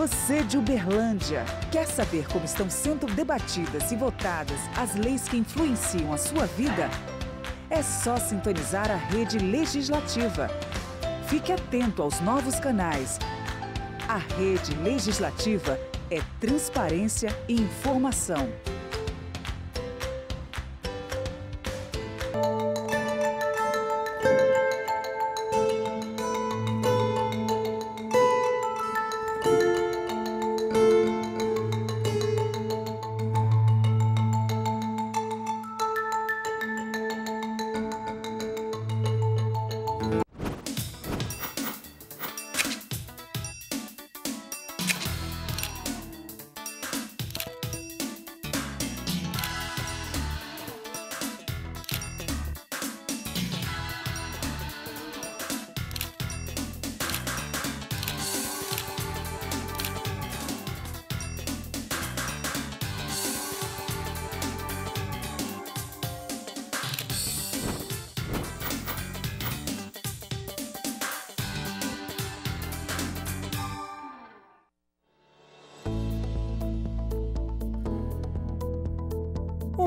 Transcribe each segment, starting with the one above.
Você de Uberlândia, quer saber como estão sendo debatidas e votadas as leis que influenciam a sua vida? É só sintonizar a Rede Legislativa. Fique atento aos novos canais. A Rede Legislativa é transparência e informação.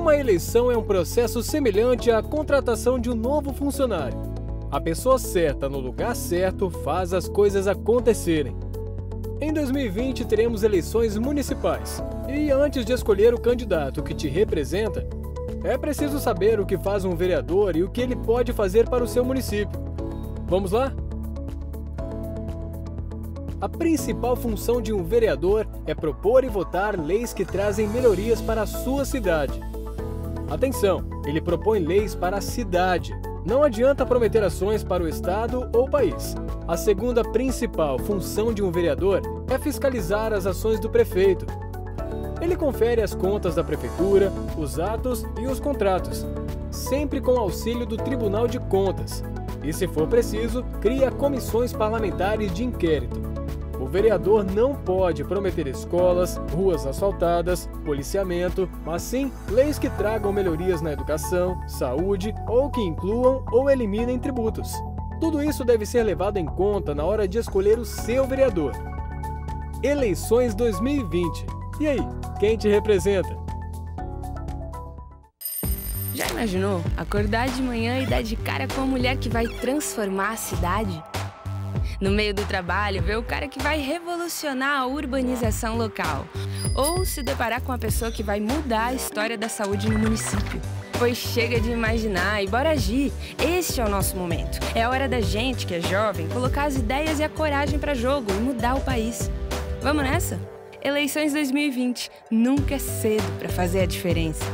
Uma eleição é um processo semelhante à contratação de um novo funcionário. A pessoa certa no lugar certo faz as coisas acontecerem. Em 2020 teremos eleições municipais e antes de escolher o candidato que te representa, é preciso saber o que faz um vereador e o que ele pode fazer para o seu município. Vamos lá? A principal função de um vereador é propor e votar leis que trazem melhorias para a sua cidade. Atenção, ele propõe leis para a cidade. Não adianta prometer ações para o estado ou país. A segunda principal função de um vereador é fiscalizar as ações do prefeito. Ele confere as contas da prefeitura, os atos e os contratos, sempre com auxílio do Tribunal de Contas. E, se for preciso, cria comissões parlamentares de inquérito. O vereador não pode prometer escolas, ruas asfaltadas, policiamento, mas sim leis que tragam melhorias na educação, saúde ou que incluam ou eliminem tributos. Tudo isso deve ser levado em conta na hora de escolher o seu vereador. Eleições 2020. E aí, quem te representa? Já imaginou acordar de manhã e dar de cara com a mulher que vai transformar a cidade? No meio do trabalho, ver o cara que vai revolucionar a urbanização local. Ou se deparar com a pessoa que vai mudar a história da saúde no município. Pois chega de imaginar e bora agir. Este é o nosso momento. É a hora da gente, que é jovem, colocar as ideias e a coragem para jogo e mudar o país. Vamos nessa? Eleições 2020. Nunca é cedo para fazer a diferença.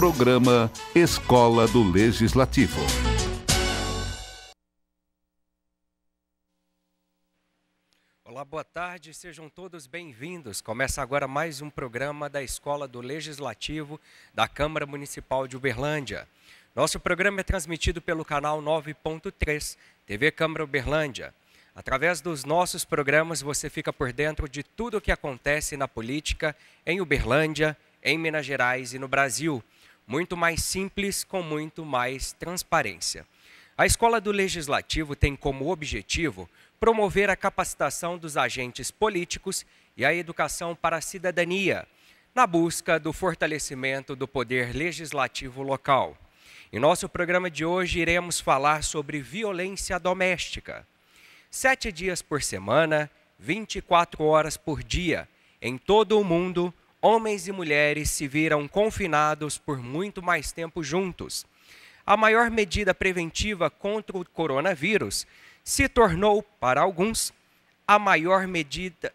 Programa Escola do Legislativo. Olá, boa tarde, sejam todos bem-vindos. Começa agora mais um programa da Escola do Legislativo da Câmara Municipal de Uberlândia. Nosso programa é transmitido pelo canal 9.3, TV Câmara Uberlândia. Através dos nossos programas, você fica por dentro de tudo o que acontece na política em Uberlândia, em Minas Gerais e no Brasil. Muito mais simples, com muito mais transparência. A Escola do Legislativo tem como objetivo promover a capacitação dos agentes políticos e a educação para a cidadania, na busca do fortalecimento do poder legislativo local. Em nosso programa de hoje, iremos falar sobre violência doméstica. 7 dias por semana, 24 horas por dia, em todo o mundo, homens e mulheres se viram confinados por muito mais tempo juntos. A maior medida preventiva contra o coronavírus se tornou, para alguns, a maior medida,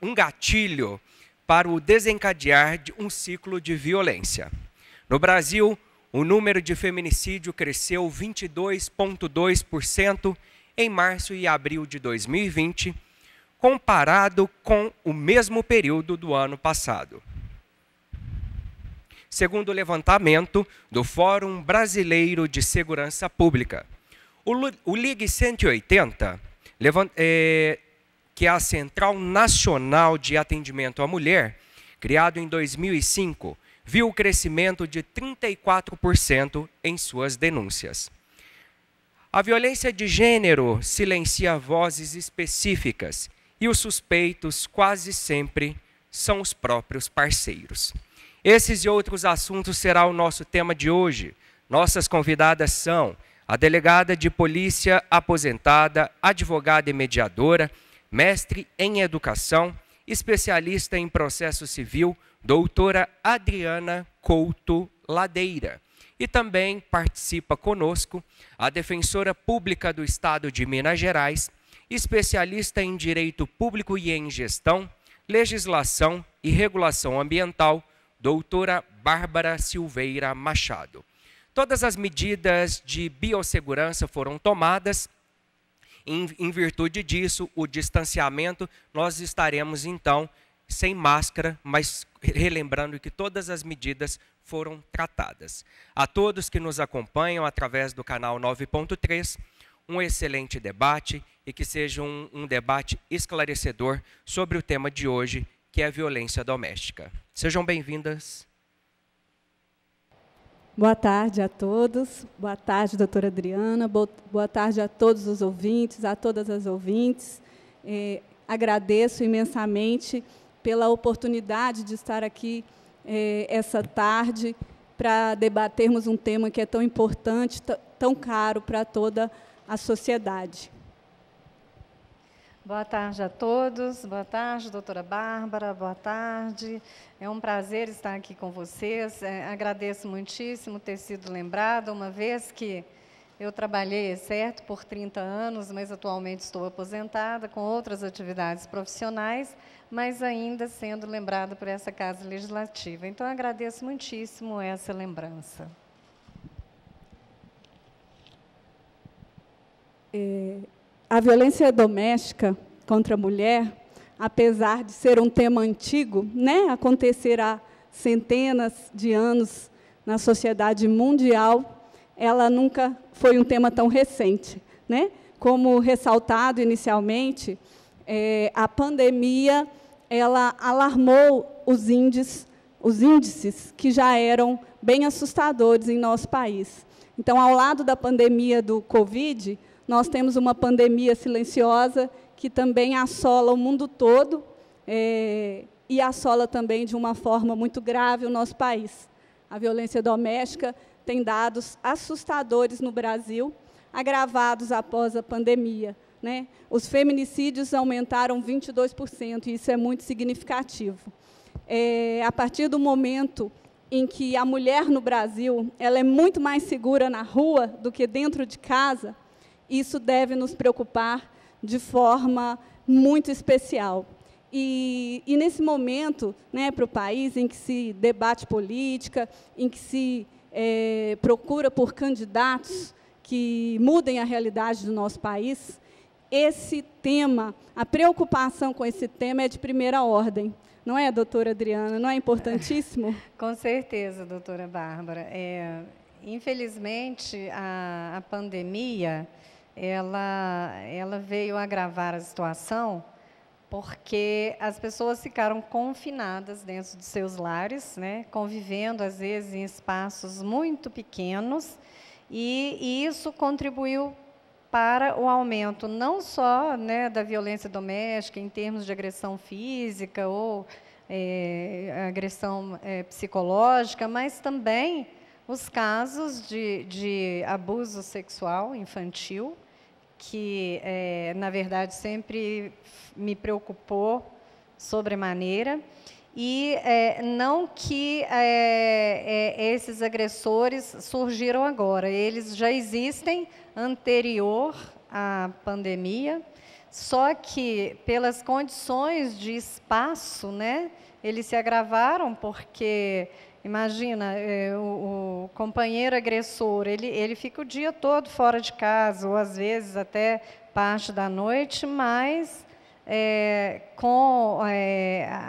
um gatilho para o desencadear de um ciclo de violência. No Brasil, o número de feminicídio cresceu 22,2% em março e abril de 2020, comparado com o mesmo período do ano passado. Segundo o levantamento do Fórum Brasileiro de Segurança Pública, o Ligue 180, que é a Central Nacional de Atendimento à Mulher, criado em 2005, viu o crescimento de 34% em suas denúncias. A violência de gênero silencia vozes específicas e os suspeitos quase sempre são os próprios parceiros. Esses e outros assuntos será o nosso tema de hoje. Nossas convidadas são a delegada de polícia aposentada, advogada e mediadora, mestre em educação, especialista em processo civil, doutora Adriana Couto Ladeira. E também participa conosco a defensora pública do Estado de Minas Gerais, especialista em direito público e em gestão, legislação e regulação ambiental, doutora Bárbara Silveira Machado. Todas as medidas de biossegurança foram tomadas. Em virtude disso, o distanciamento, nós estaremos então sem máscara, mas relembrando que todas as medidas foram tratadas. A todos que nos acompanham através do canal 9.3, um excelente debate e que seja um debate esclarecedor sobre o tema de hoje, que é a violência doméstica. Sejam bem-vindas. Boa tarde a todos. Boa tarde, doutora Adriana. Boa tarde a todos os ouvintes, a todas as ouvintes. Agradeço imensamente pela oportunidade de estar aqui essa tarde para debatermos um tema que é tão importante, tão caro para toda a sociedade. Boa tarde a todos. Boa tarde, doutora Bárbara. Boa tarde. É um prazer estar aqui com vocês. Agradeço muitíssimo ter sido lembrada, uma vez que eu trabalhei, é certo, por 30 anos, mas atualmente estou aposentada com outras atividades profissionais, mas ainda sendo lembrada por essa Casa Legislativa. Então, agradeço muitíssimo essa lembrança. A violência doméstica contra a mulher, apesar de ser um tema antigo, né, acontecer há centenas de anos na sociedade mundial, ela nunca foi um tema tão recente, né? Como ressaltado inicialmente, a pandemia ela alarmou os índices que já eram bem assustadores em nosso país. Então, ao lado da pandemia do Covid, nós temos uma pandemia silenciosa que também assola o mundo todo e assola também de uma forma muito grave o nosso país. A violência doméstica tem dados assustadores no Brasil, agravados após a pandemia, né? Os feminicídios aumentaram 22%, e isso é muito significativo. A partir do momento em que a mulher no Brasil ela é muito mais segura na rua do que dentro de casa, isso deve nos preocupar de forma muito especial. E nesse momento, né, para o país em que se debate política, em que se procura por candidatos que mudem a realidade do nosso país, esse tema, a preocupação com esse tema é de primeira ordem. Não é, doutora Adriana? Não é importantíssimo? Com certeza, doutora Bárbara. Infelizmente, a pandemia ela veio agravar a situação porque as pessoas ficaram confinadas dentro de seus lares, né, convivendo, às vezes, em espaços muito pequenos, e isso contribuiu para o aumento não só, né, da violência doméstica, em termos de agressão física ou agressão psicológica, mas também os casos de abuso sexual infantil, que, na verdade, sempre me preocupou sobremaneira. E não que esses agressores surgiram agora, eles já existem anterior à pandemia, só que pelas condições de espaço, né, eles se agravaram, porque, imagina, o companheiro agressor, ele fica o dia todo fora de casa, ou às vezes até parte da noite, mas com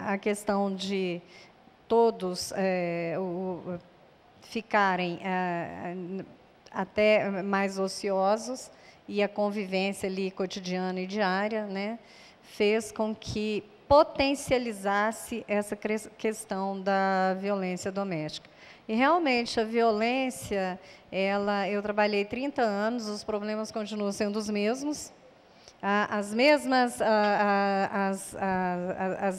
a questão de todos ficarem até mais ociosos, e a convivência ali cotidiana e diária, né, fez com que potencializasse essa questão da violência doméstica. E realmente a violência, eu trabalhei 30 anos, os problemas continuam sendo os mesmos, as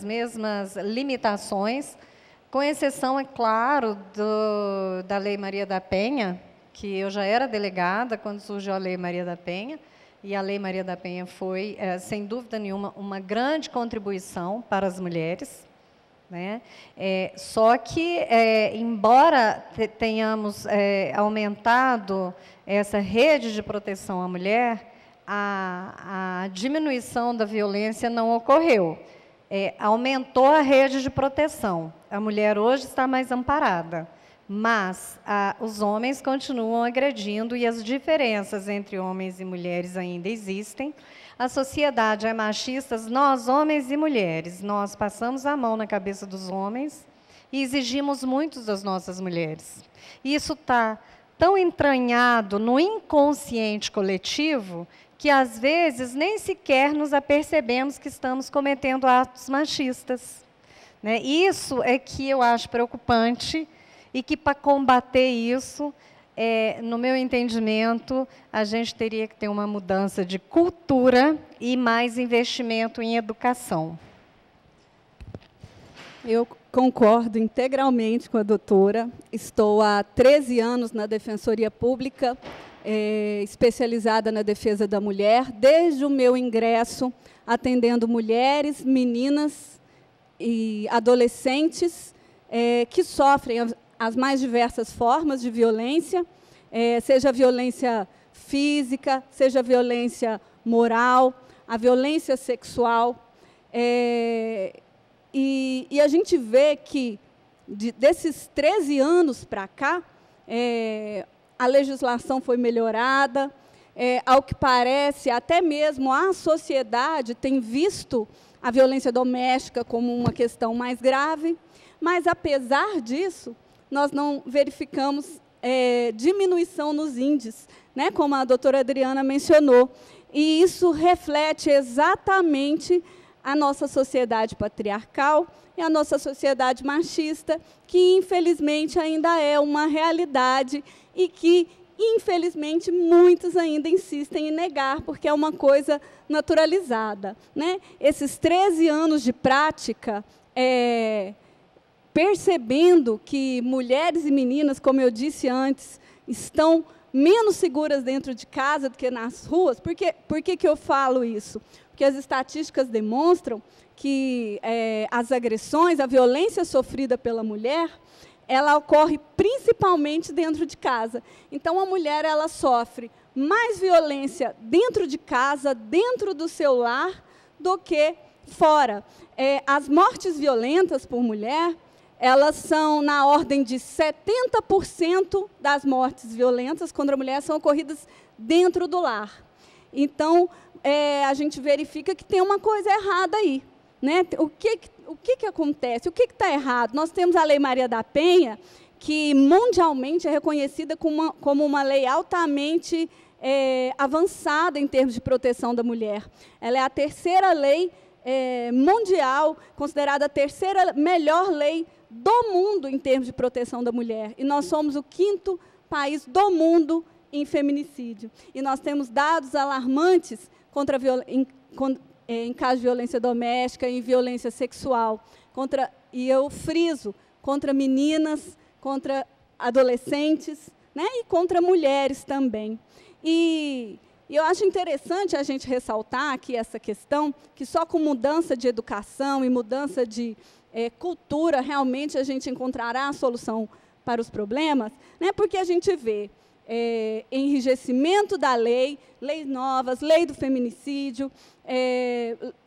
mesmas limitações, com exceção, é claro, da Lei Maria da Penha, que eu já era delegada quando surgiu a Lei Maria da Penha, e a Lei Maria da Penha foi, sem dúvida nenhuma, uma grande contribuição para as mulheres, né? Só que, embora tenhamos aumentado essa rede de proteção à mulher, a diminuição da violência não ocorreu. Aumentou a rede de proteção. A mulher hoje está mais amparada, mas os homens continuam agredindo e as diferenças entre homens e mulheres ainda existem. A sociedade é machista, nós, homens e mulheres, nós passamos a mão na cabeça dos homens e exigimos muito das nossas mulheres. E isso está tão entranhado no inconsciente coletivo que, às vezes, nem sequer nos apercebemos que estamos cometendo atos machistas, né? Isso é que eu acho preocupante, e que, para combater isso, no meu entendimento, a gente teria que ter uma mudança de cultura e mais investimento em educação. Eu concordo integralmente com a doutora. Estou há 13 anos na Defensoria Pública, especializada na defesa da mulher, desde o meu ingresso, atendendo mulheres, meninas e adolescentes que sofrem as mais diversas formas de violência, seja violência física, seja violência moral, a violência sexual. E a gente vê que, desses 13 anos para cá, a legislação foi melhorada, ao que parece, até mesmo a sociedade tem visto a violência doméstica como uma questão mais grave, mas, apesar disso, nós não verificamos diminuição nos índices, né, como a doutora Adriana mencionou. E isso reflete exatamente a nossa sociedade patriarcal e a nossa sociedade machista, que, infelizmente, ainda é uma realidade e que, infelizmente, muitos ainda insistem em negar, porque é uma coisa naturalizada, né? Esses 13 anos de prática, percebendo que mulheres e meninas, como eu disse antes, estão menos seguras dentro de casa do que nas ruas. Por que eu falo isso? Porque as estatísticas demonstram que as agressões, a violência sofrida pela mulher, ela ocorre principalmente dentro de casa. Então, a mulher ela sofre mais violência dentro de casa, dentro do seu lar, do que fora. As mortes violentas por mulher, elas são na ordem de 70% das mortes violentas contra a mulher são ocorridas dentro do lar. Então, a gente verifica que tem uma coisa errada aí, né? O que acontece? O que está errado? Nós temos a Lei Maria da Penha, que mundialmente é reconhecida como uma lei altamente avançada em termos de proteção da mulher. Ela é a terceira lei mundial, considerada a terceira melhor lei do mundo em termos de proteção da mulher. E nós somos o 5º país do mundo em feminicídio. E nós temos dados alarmantes em caso de violência doméstica, em violência sexual, e eu friso, contra meninas, contra adolescentes, né, e contra mulheres também. E eu acho interessante a gente ressaltar aqui essa questão, que só com mudança de educação e mudança de cultura, realmente a gente encontrará a solução para os problemas, né, porque a gente vê enrijecimento da lei, leis novas, lei do feminicídio,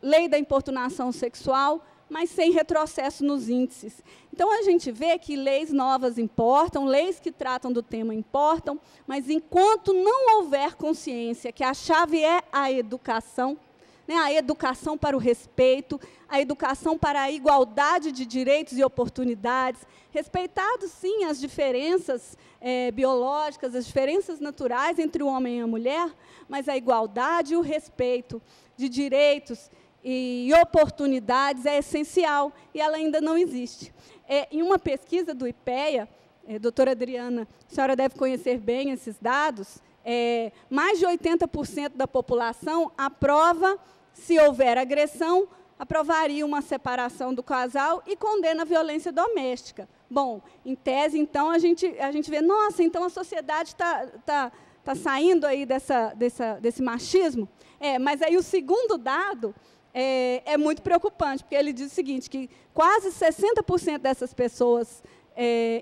lei da importunação sexual, mas sem retrocesso nos índices. Então, a gente vê que leis novas importam, leis que tratam do tema importam, mas enquanto não houver consciência que a chave é a educação, né, a educação para o respeito, a educação para a igualdade de direitos e oportunidades, respeitado, sim, as diferenças biológicas, as diferenças naturais entre o homem e a mulher, mas a igualdade e o respeito de direitos e oportunidades é essencial, e ela ainda não existe. Em uma pesquisa do IPEA, doutora Adriana, a senhora deve conhecer bem esses dados, mais de 80% da população aprova, se houver agressão, aprovaria uma separação do casal e condena a violência doméstica. Bom, em tese, então, a gente vê, nossa, então a sociedade está saindo aí desse machismo. Mas aí o segundo dado é muito preocupante, porque ele diz o seguinte, que quase 60% dessas pessoas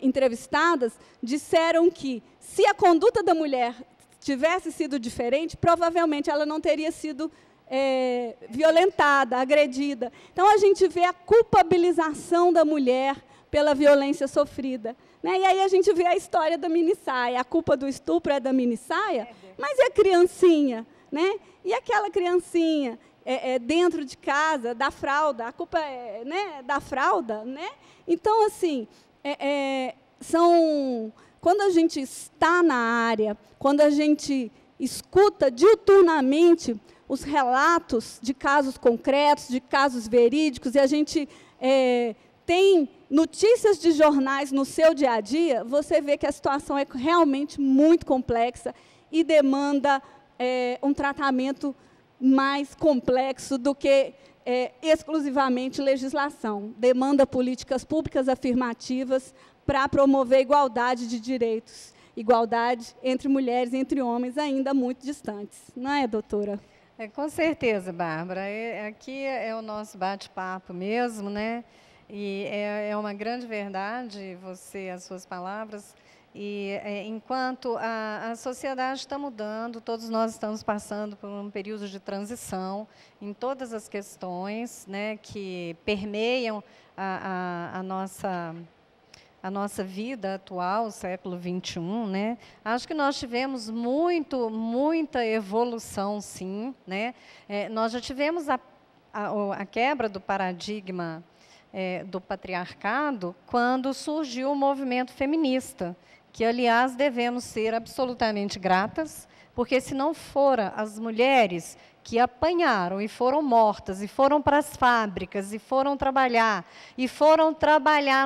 entrevistadas disseram que, se a conduta da mulher tivesse sido diferente, provavelmente ela não teria sido violentada, agredida. Então, a gente vê a culpabilização da mulher pela violência sofrida, né? E aí a gente vê a história da minissaia. A culpa do estupro é da minissaia, mas e a criancinha? Né? E aquela criancinha dentro de casa, da fralda, a culpa é, né, da fralda, né? Então, assim, quando a gente está na área, quando a gente escuta diuturnamente os relatos de casos concretos, de casos verídicos, e a gente tem notícias de jornais no seu dia a dia, você vê que a situação é realmente muito complexa e demanda um tratamento mais complexo do que exclusivamente legislação. Demanda políticas públicas afirmativas para promover igualdade de direitos, igualdade entre mulheres e entre homens ainda muito distantes. Não é, doutora? Com certeza, Bárbara. Aqui é o nosso bate-papo mesmo, né? E é uma grande verdade, as suas palavras. E enquanto a sociedade está mudando, todos nós estamos passando por um período de transição em todas as questões, né, que permeiam a nossa vida atual, século XXI, né? Acho que nós tivemos muita evolução, sim, né? Nós já tivemos a quebra do paradigma do patriarcado quando surgiu o movimento feminista, que, aliás, devemos ser absolutamente gratas, porque se não foram as mulheres que apanharam e foram mortas, e foram para as fábricas, e foram trabalhar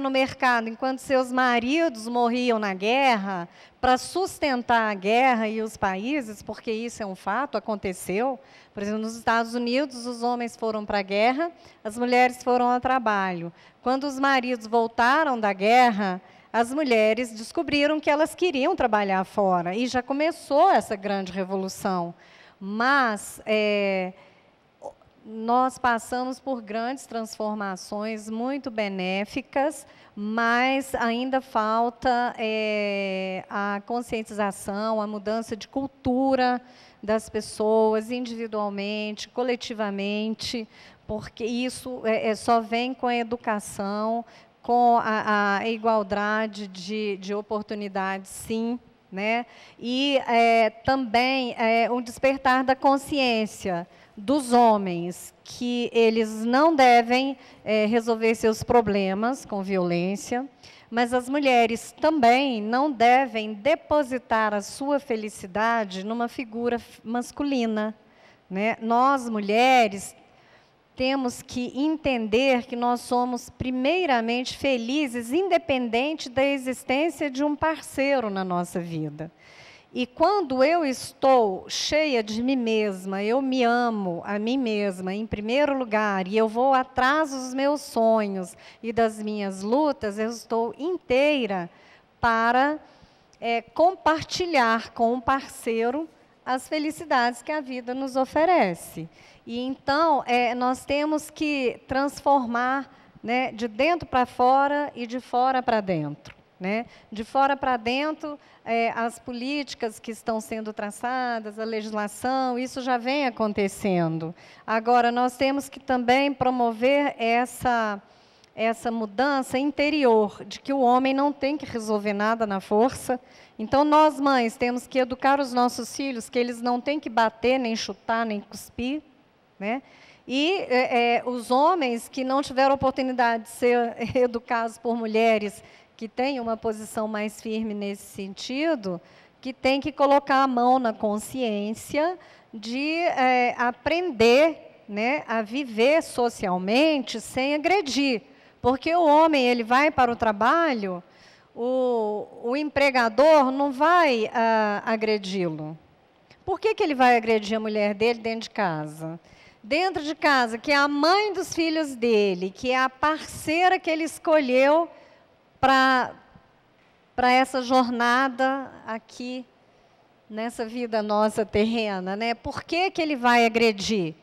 no mercado, enquanto seus maridos morriam na guerra, para sustentar a guerra e os países, porque isso é um fato, aconteceu. Por exemplo, nos Estados Unidos, os homens foram para a guerra, as mulheres foram ao trabalho. Quando os maridos voltaram da guerra, as mulheres descobriram que elas queriam trabalhar fora, e já começou essa grande revolução. Mas nós passamos por grandes transformações muito benéficas, mas ainda falta a conscientização, a mudança de cultura das pessoas, individualmente, coletivamente, porque isso só vem com a educação, com a igualdade de oportunidades, sim, né? E também um despertar da consciência dos homens, que eles não devem resolver seus problemas com violência, Mas as mulheres também não devem depositar a sua felicidade numa figura masculina, né? Nós, mulheres, temos que entender que nós somos primeiramente felizes, independente da existência de um parceiro na nossa vida. E quando eu estou cheia de mim mesma, eu me amo a mim mesma em primeiro lugar, e eu vou atrás dos meus sonhos e das minhas lutas, eu estou inteira para compartilhar com o parceiro as felicidades que a vida nos oferece. E então, nós temos que transformar, né, de dentro para fora e de fora para dentro. Né? De fora para dentro, as políticas que estão sendo traçadas, a legislação, isso já vem acontecendo. Agora, nós temos que também promover essa mudança interior, de que o homem não tem que resolver nada na força. Então, nós, mães, temos que educar os nossos filhos, que eles não têm que bater, nem chutar, nem cuspir. Né? E os homens que não tiveram oportunidade de ser educados por mulheres que têm uma posição mais firme nesse sentido, que tem que colocar a mão na consciência de aprender, né, a viver socialmente sem agredir. Porque o homem, ele vai para o trabalho, o empregador não vai agredi-lo. Por que ele vai agredir a mulher dele dentro de casa? Dentro de casa, que é a mãe dos filhos dele, que é a parceira que ele escolheu para essa jornada aqui, nessa vida nossa terrena, né? Por que ele vai agredir?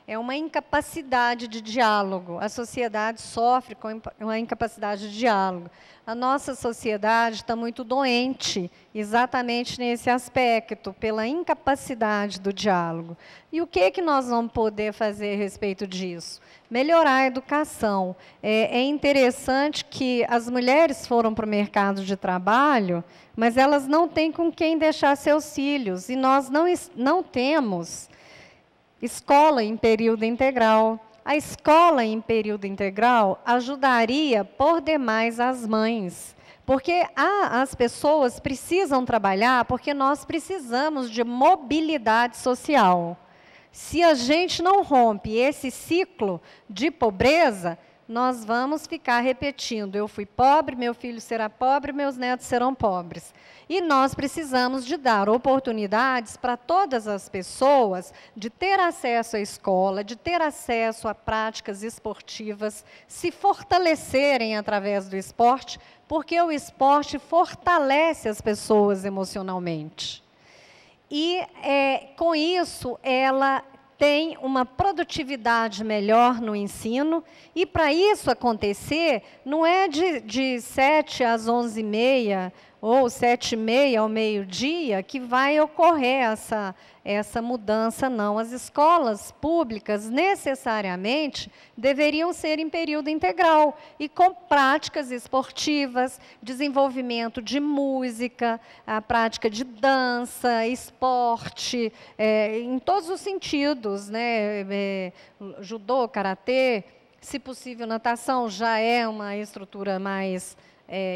É uma incapacidade de diálogo. A sociedade sofre com uma incapacidade de diálogo. A nossa sociedade está muito doente, exatamente nesse aspecto, pela incapacidade do diálogo. E o que nós vamos poder fazer a respeito disso? Melhorar a educação. É interessante que as mulheres foram para o mercado de trabalho, mas elas não têm com quem deixar seus filhos. E nós não temos escola em período integral. A escola em período integral ajudaria por demais as mães, porque as pessoas precisam trabalhar, porque nós precisamos de mobilidade social. Se a gente não rompe esse ciclo de pobreza, nós vamos ficar repetindo: eu fui pobre, meu filho será pobre, meus netos serão pobres. E nós precisamos de dar oportunidades para todas as pessoas de ter acesso à escola, de ter acesso a práticas esportivas, se fortalecerem através do esporte, porque o esporte fortalece as pessoas emocionalmente. E, com isso, ela tem uma produtividade melhor no ensino, e para isso acontecer, não é de 7 às 11h30, ou 7h30 ao meio-dia, que vai ocorrer essa mudança, não. As escolas públicas, necessariamente, deveriam ser em período integral, e com práticas esportivas, desenvolvimento de música, a prática de dança, esporte, em todos os sentidos, né? Judô, karatê, se possível natação, já é uma estrutura mais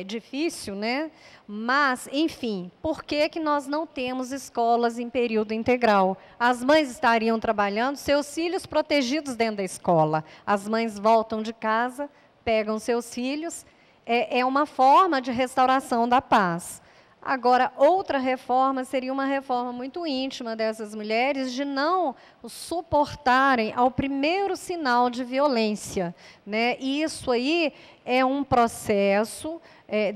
difícil, né? Mas, enfim, por que nós não temos escolas em período integral? As mães estariam trabalhando, seus filhos protegidos dentro da escola. As mães voltam de casa, pegam seus filhos. É uma forma de restauração da paz. Agora, outra reforma seria uma reforma muito íntima dessas mulheres, de não suportarem ao primeiro sinal de violência, né? E isso aí é um processo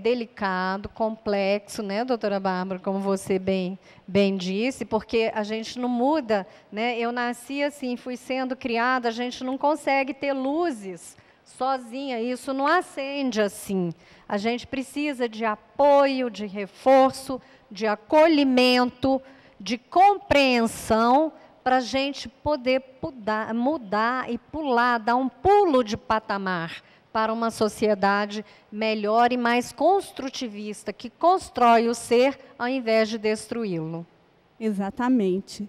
delicado, complexo, né, doutora Bárbara, como você bem disse, porque a gente não muda, né? Eu nasci assim, fui sendo criada, a gente não consegue ter luzes sozinha, isso não acende assim. A gente precisa de apoio, de reforço, de acolhimento, de compreensão, para a gente poder mudar e pular, dar um pulo de patamar para uma sociedade melhor e mais construtivista, que constrói o ser ao invés de destruí-lo. Exatamente.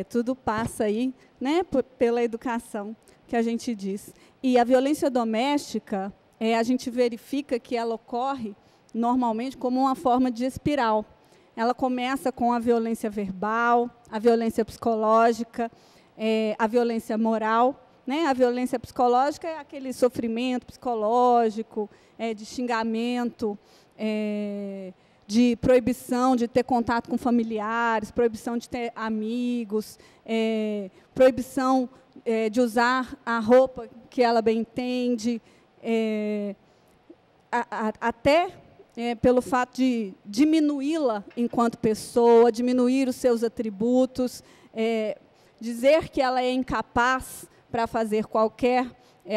Tudo passa aí, né, pela educação, que a gente diz. E a violência doméstica, a gente verifica que ela ocorre normalmente como uma forma de espiral. Ela começa com a violência verbal, a violência psicológica, a violência moral. Né? A violência psicológica é aquele sofrimento psicológico, de xingamento, de proibição de ter contato com familiares, proibição de ter amigos, proibição de usar a roupa que ela bem entende, até pelo fato de diminuí-la enquanto pessoa, diminuir os seus atributos, dizer que ela é incapaz para fazer qualquer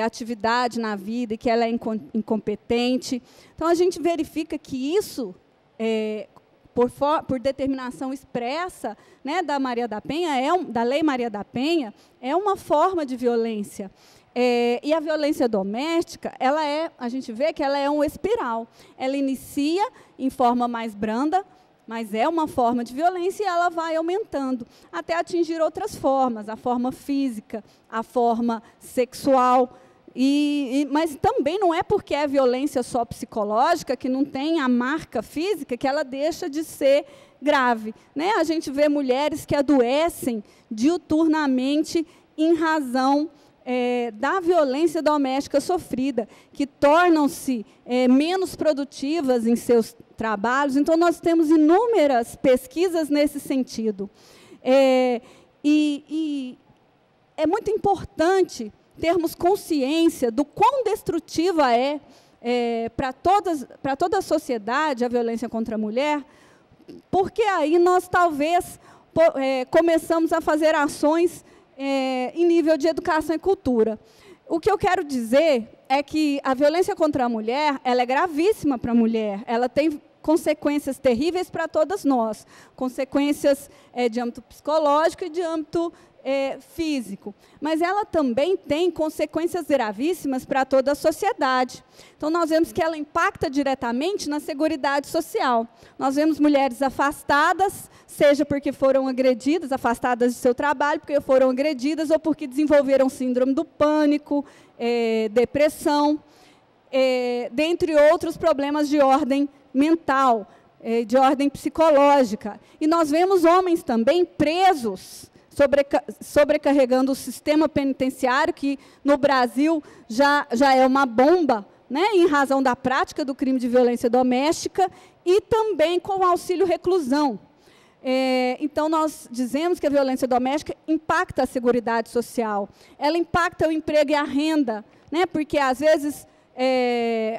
atividade na vida e que ela é incompetente. Então, a gente verifica que isso, por determinação expressa, né, da Maria da Penha, da Lei Maria da Penha, é uma forma de violência. E a violência doméstica, a gente vê que ela é uma espiral. Ela inicia em forma mais branda, mas é uma forma de violência e ela vai aumentando, até atingir outras formas, a forma física, a forma sexual. Mas também não é porque é violência só psicológica, que não tem a marca física, que ela deixa de ser grave. Né? A gente vê mulheres que adoecem diuturnamente em razão da violência doméstica sofrida, que tornam-se menos produtivas em seus trabalhos. Então, nós temos inúmeras pesquisas nesse sentido. E é muito importante termos consciência do quão destrutiva para toda a sociedade a violência contra a mulher, porque aí nós talvez começamos a fazer ações em nível de educação e cultura. O que eu quero dizer é que a violência contra a mulher, ela é gravíssima para a mulher, ela tem consequências terríveis para todas nós, consequências de âmbito psicológico e de âmbito físico, mas ela também tem consequências gravíssimas para toda a sociedade. Então, nós vemos que ela impacta diretamente na seguridade social. Nós vemos mulheres afastadas, seja porque foram agredidas, afastadas de seu trabalho, porque foram agredidas ou porque desenvolveram síndrome do pânico, depressão, dentre outros problemas de ordem mental, de ordem psicológica. E nós vemos homens também presos, sobrecarregando o sistema penitenciário, que no Brasil já é uma bomba, né, em razão da prática do crime de violência doméstica, e também com o auxílio reclusão. Então, nós dizemos que a violência doméstica impacta a seguridade social, ela impacta o emprego e a renda, né, porque, às vezes,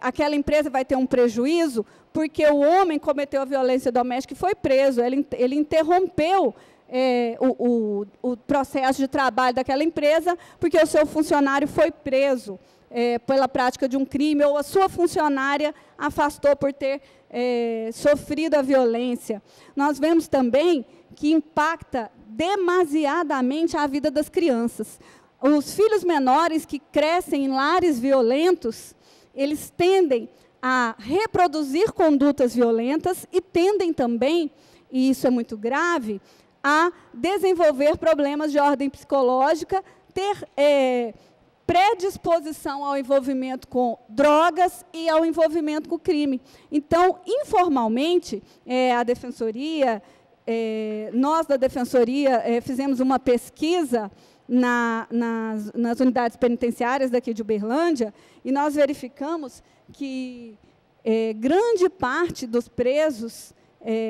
aquela empresa vai ter um prejuízo porque o homem cometeu a violência doméstica e foi preso, ele interrompeu o processo de trabalho daquela empresa, porque o seu funcionário foi preso pela prática de um crime, ou a sua funcionária afastou por ter sofrido a violência. Nós vemos também que impacta demasiadamente a vida das crianças. Os filhos menores que crescem em lares violentos, eles tendem a reproduzir condutas violentas e tendem também, e isso é muito grave, a desenvolver problemas de ordem psicológica, ter predisposição ao envolvimento com drogas e ao envolvimento com o crime. Então, informalmente, a Defensoria, nós da Defensoria fizemos uma pesquisa nas unidades penitenciárias daqui de Uberlândia, e nós verificamos que grande parte dos presos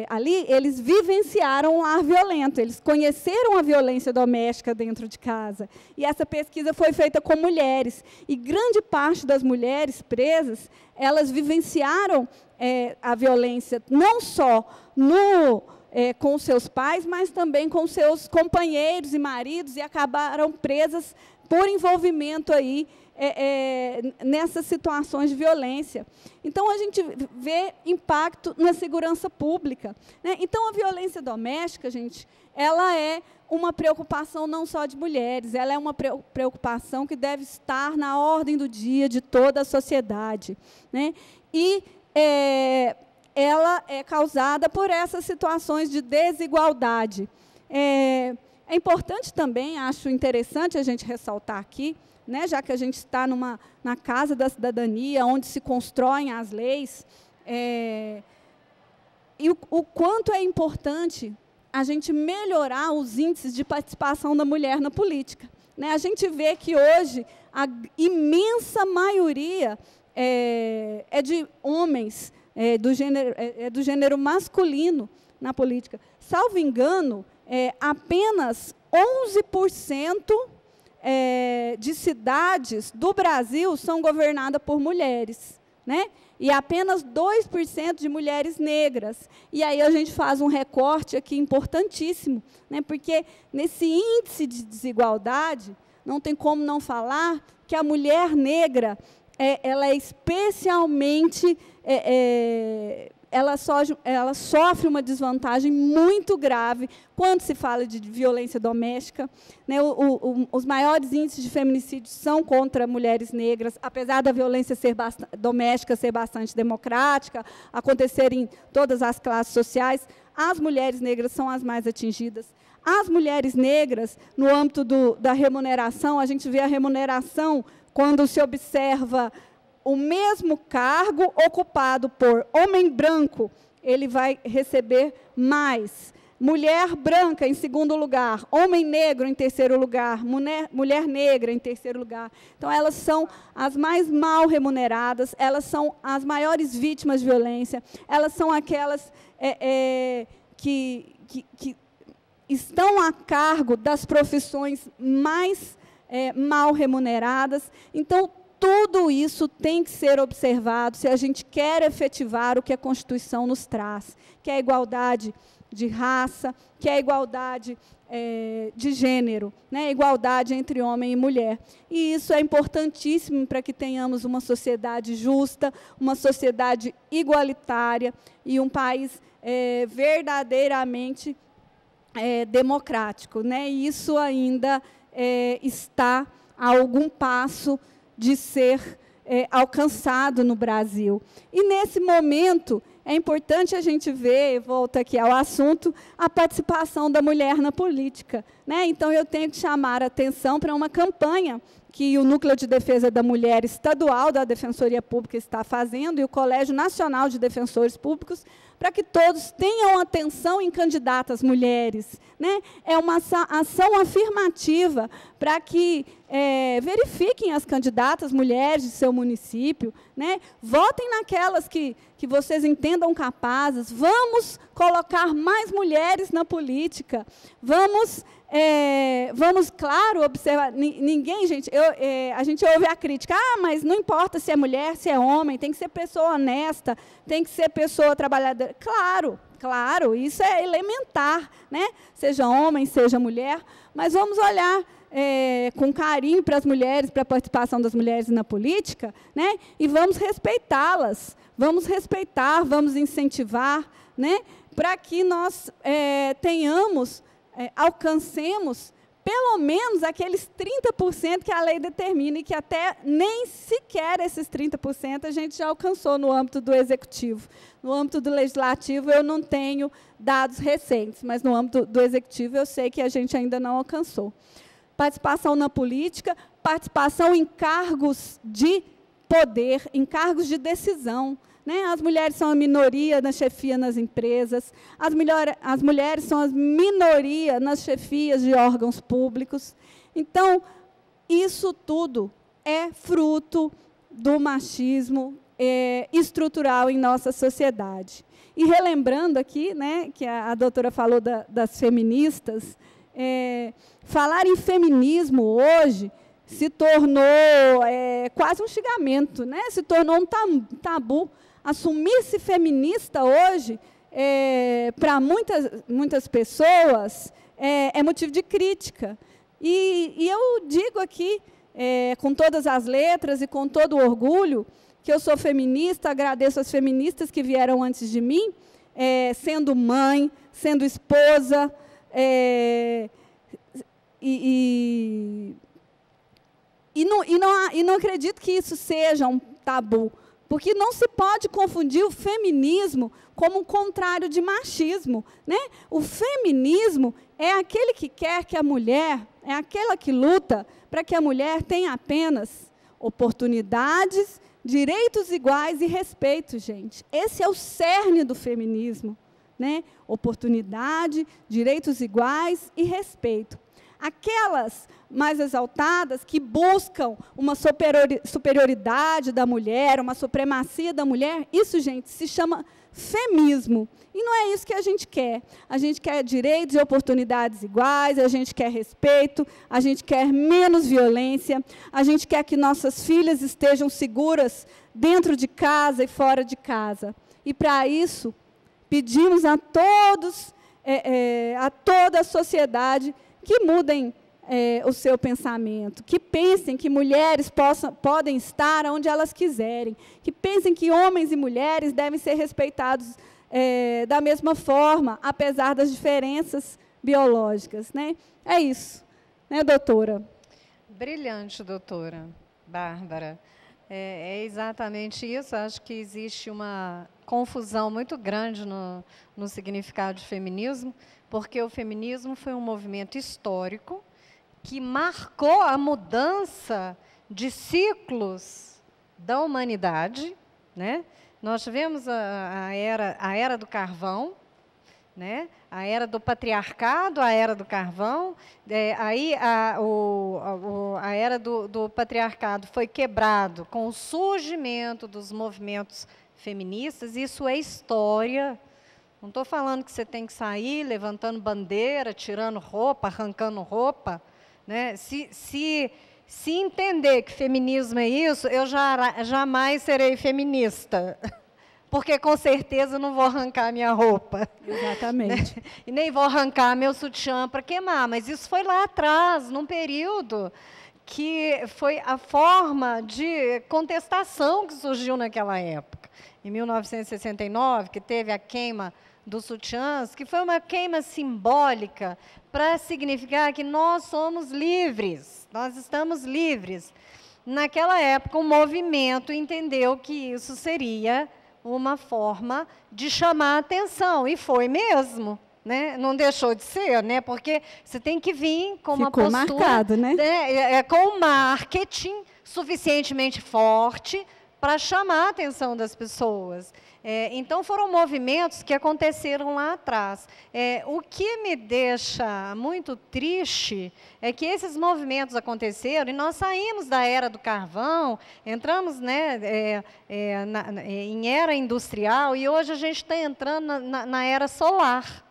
ali, eles vivenciaram um lar violento, eles conheceram a violência doméstica dentro de casa. E essa pesquisa foi feita com mulheres. E grande parte das mulheres presas, elas vivenciaram a violência não só com seus pais, mas também com seus companheiros e maridos, e acabaram presas por envolvimento aí nessas situações de violência. Então, a gente vê impacto na segurança pública, né? Então, a violência doméstica, gente, ela é uma preocupação não só de mulheres, ela é uma preocupação que deve estar na ordem do dia de toda a sociedade, né? E ela é causada por essas situações de desigualdade. É importante também, acho interessante a gente ressaltar aqui, né, já que a gente está na Casa da Cidadania, onde se constroem as leis, e o quanto é importante a gente melhorar os índices de participação da mulher na política. Né? A gente vê que hoje a imensa maioria é de homens, do gênero masculino na política. Salvo engano, apenas 11% de cidades do Brasil são governadas por mulheres, né? E apenas 2% de mulheres negras. E aí a gente faz um recorte aqui importantíssimo, né? Porque nesse índice de desigualdade, não tem como não falar que a mulher negra ela é especialmente... ela sofre uma desvantagem muito grave quando se fala de violência doméstica. Né? Os maiores índices de feminicídio são contra mulheres negras, apesar da violência doméstica ser bastante democrática, acontecer em todas as classes sociais, as mulheres negras são as mais atingidas. As mulheres negras, no âmbito da remuneração, a gente vê a remuneração quando se observa o mesmo cargo ocupado por homem branco, ele vai receber mais. Mulher branca, em segundo lugar. Homem negro, em terceiro lugar. Mulher negra, em terceiro lugar. Então, elas são as mais mal remuneradas, elas são as maiores vítimas de violência, elas são aquelas que estão a cargo das profissões mais mal remuneradas. Então, tudo isso tem que ser observado se a gente quer efetivar o que a Constituição nos traz, que é a igualdade de raça, que é a igualdade de gênero, né? Igualdade entre homem e mulher. E isso é importantíssimo para que tenhamos uma sociedade justa, uma sociedade igualitária e um país verdadeiramente democrático. Né? E isso ainda está a algum passo de ser alcançado no Brasil. E, nesse momento, é importante a gente ver, volta aqui ao assunto, a participação da mulher na política. Né? Então, eu tenho que chamar a atenção para uma campanha que o Núcleo de Defesa da Mulher Estadual da Defensoria Pública está fazendo, e o Colégio Nacional de Defensores Públicos, para que todos tenham atenção em candidatas mulheres. Né? É uma ação afirmativa para que verifiquem as candidatas mulheres de seu município, né? Votem naquelas que vocês entendam capazes. Vamos colocar mais mulheres na política. Vamos, claro, observar. Ninguém, gente, a gente ouve a crítica, mas não importa se é mulher, se é homem, tem que ser pessoa honesta, tem que ser pessoa trabalhadora. Claro, isso é elementar, né? Seja homem, seja mulher, mas vamos olhar com carinho para as mulheres, para a participação das mulheres na política, né? E vamos respeitá-las, vamos respeitar, vamos incentivar, né? Para que nós alcancemos pelo menos aqueles 30% que a lei determina, e que até nem sequer esses 30% a gente já alcançou no âmbito do executivo. No âmbito do legislativo, eu não tenho dados recentes, mas no âmbito do executivo eu sei que a gente ainda não alcançou. Participação na política, participação em cargos de poder, em cargos de decisão. Né? As mulheres são a minoria na chefia nas empresas, as mulheres são a minoria nas chefias de órgãos públicos. Então, isso tudo é fruto do machismo estrutural em nossa sociedade. E relembrando aqui, né, que a doutora falou das feministas, falar em feminismo hoje se tornou quase um xingamento, né? Se tornou um tabu. Assumir-se feminista hoje, para muitas pessoas, é motivo de crítica. E eu digo aqui, com todas as letras e com todo o orgulho, que eu sou feminista, agradeço as feministas que vieram antes de mim, sendo mãe, sendo esposa, e não acredito que isso seja um tabu, Porque não se pode confundir o feminismo como um contrário de machismo, né? O feminismo é aquele que quer que a mulher, é aquela que luta para que a mulher tenha apenas oportunidades, direitos iguais e respeito, gente. Esse é o cerne do feminismo, né? Oportunidade, direitos iguais e respeito. Aquelas mais exaltadas que buscam uma superioridade da mulher, uma supremacia da mulher, isso, gente, se chama femismo. E não é isso que a gente quer. A gente quer direitos e oportunidades iguais, a gente quer respeito, a gente quer menos violência, a gente quer que nossas filhas estejam seguras dentro de casa e fora de casa. E, para isso, pedimos a todos, a toda a sociedade, que mudem o seu pensamento, que pensem que mulheres podem estar onde elas quiserem, que pensem que homens e mulheres devem ser respeitados da mesma forma, apesar das diferenças biológicas, né? É isso, né, doutora? Brilhante, doutora Bárbara. É exatamente isso. Acho que existe uma confusão muito grande no significado de feminismo, porque o feminismo foi um movimento histórico que marcou a mudança de ciclos da humanidade, né? Nós tivemos a era do carvão, né? A era do patriarcado, a era do carvão, aí a era do patriarcado foi quebrado com o surgimento dos movimentos feministas. Isso é história. Não estou falando que você tem que sair levantando bandeira, tirando roupa, arrancando roupa, né? Se entender que feminismo é isso, eu jamais serei feminista. Porque, com certeza, não vou arrancar minha roupa. Exatamente. Né? E nem vou arrancar meu sutiã para queimar. Mas isso foi lá atrás, num período que foi a forma de contestação que surgiu naquela época. Em 1969, que teve a queima dos sutiãs, que foi uma queima simbólica para significar que nós somos livres, nós estamos livres. Naquela época, o movimento entendeu que isso seria uma forma de chamar a atenção, e foi mesmo, né? Não deixou de ser, né? Porque você tem que vir com uma postura, marcado, né? Com um marketing suficientemente forte para chamar a atenção das pessoas. Então, foram movimentos que aconteceram lá atrás. O que me deixa muito triste é que esses movimentos aconteceram e nós saímos da era do carvão, entramos, né, em era industrial, e hoje a gente está entrando na era solar.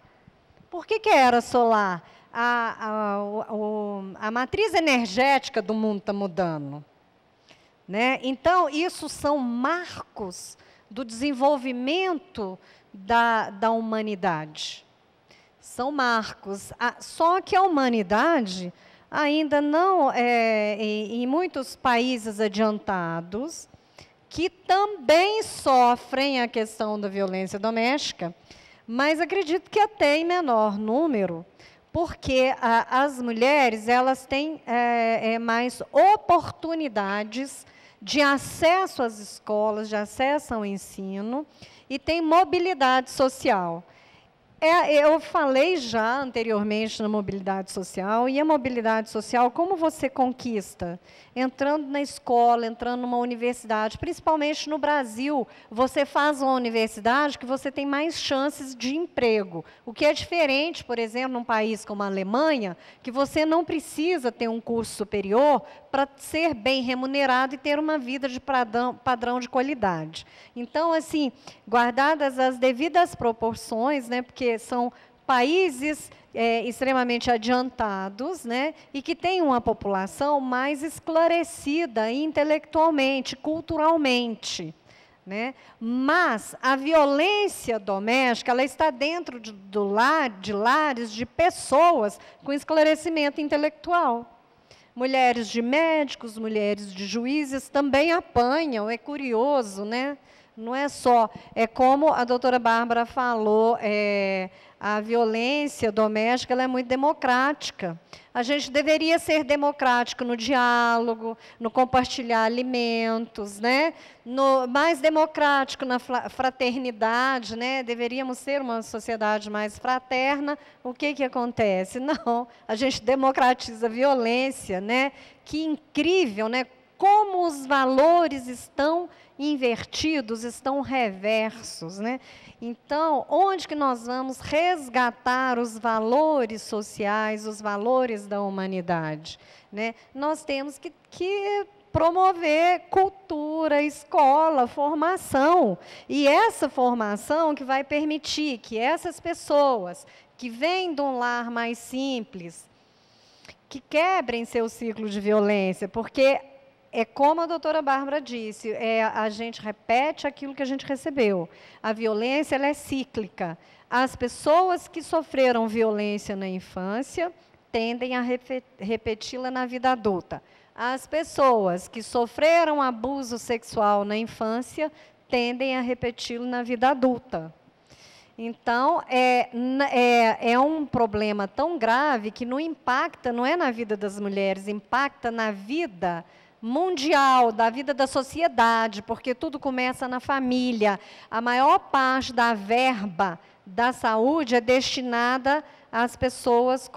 Por que é era solar? A matriz energética do mundo está mudando. Né? Então, isso são marcos do desenvolvimento da humanidade. São marcos. Só que a humanidade ainda não, em muitos países adiantados, que também sofrem a questão da violência doméstica, mas acredito que até em menor número, porque as mulheres elas têm mais oportunidades de acesso às escolas, de acesso ao ensino, e tem mobilidade social. Eu falei já anteriormente na mobilidade social, e a mobilidade social, como você conquista? Entrando na escola, entrando numa universidade, principalmente no Brasil, você faz uma universidade que você tem mais chances de emprego, o que é diferente, por exemplo, num país como a Alemanha, que você não precisa ter um curso superior para ser bem remunerado e ter uma vida de padrão de qualidade. Então, assim, guardadas as devidas proporções, né, porque são países extremamente adiantados, né, e que têm uma população mais esclarecida intelectualmente, culturalmente. Né? Mas a violência doméstica ela está dentro de lares de pessoas com esclarecimento intelectual. Mulheres de médicos, mulheres de juízes também apanham, é curioso, né? Não é só, é como a doutora Bárbara falou, a violência doméstica ela é muito democrática. A gente deveria ser democrático no diálogo, no compartilhar alimentos, né? Mais democrático na fraternidade, né? Deveríamos ser uma sociedade mais fraterna. O que acontece? Não, a gente democratiza a violência, né? Que incrível, né? Como os valores estão invertidos, estão reversos, né? Então, onde que nós vamos resgatar os valores sociais, os valores da humanidade, né? Nós temos que promover cultura, escola, formação. E essa formação que vai permitir que essas pessoas que vêm de um lar mais simples, que quebrem seu ciclo de violência, porque é como a doutora Bárbara disse, a gente repete aquilo que a gente recebeu. A violência ela é cíclica. As pessoas que sofreram violência na infância tendem a repeti-la na vida adulta. As pessoas que sofreram abuso sexual na infância tendem a repeti-lo na vida adulta. Então, é um problema tão grave que não impacta, não é na vida das mulheres, impacta na vida mundial, da vida da sociedade, porque tudo começa na família. A maior parte da verba da saúde é destinada às pessoas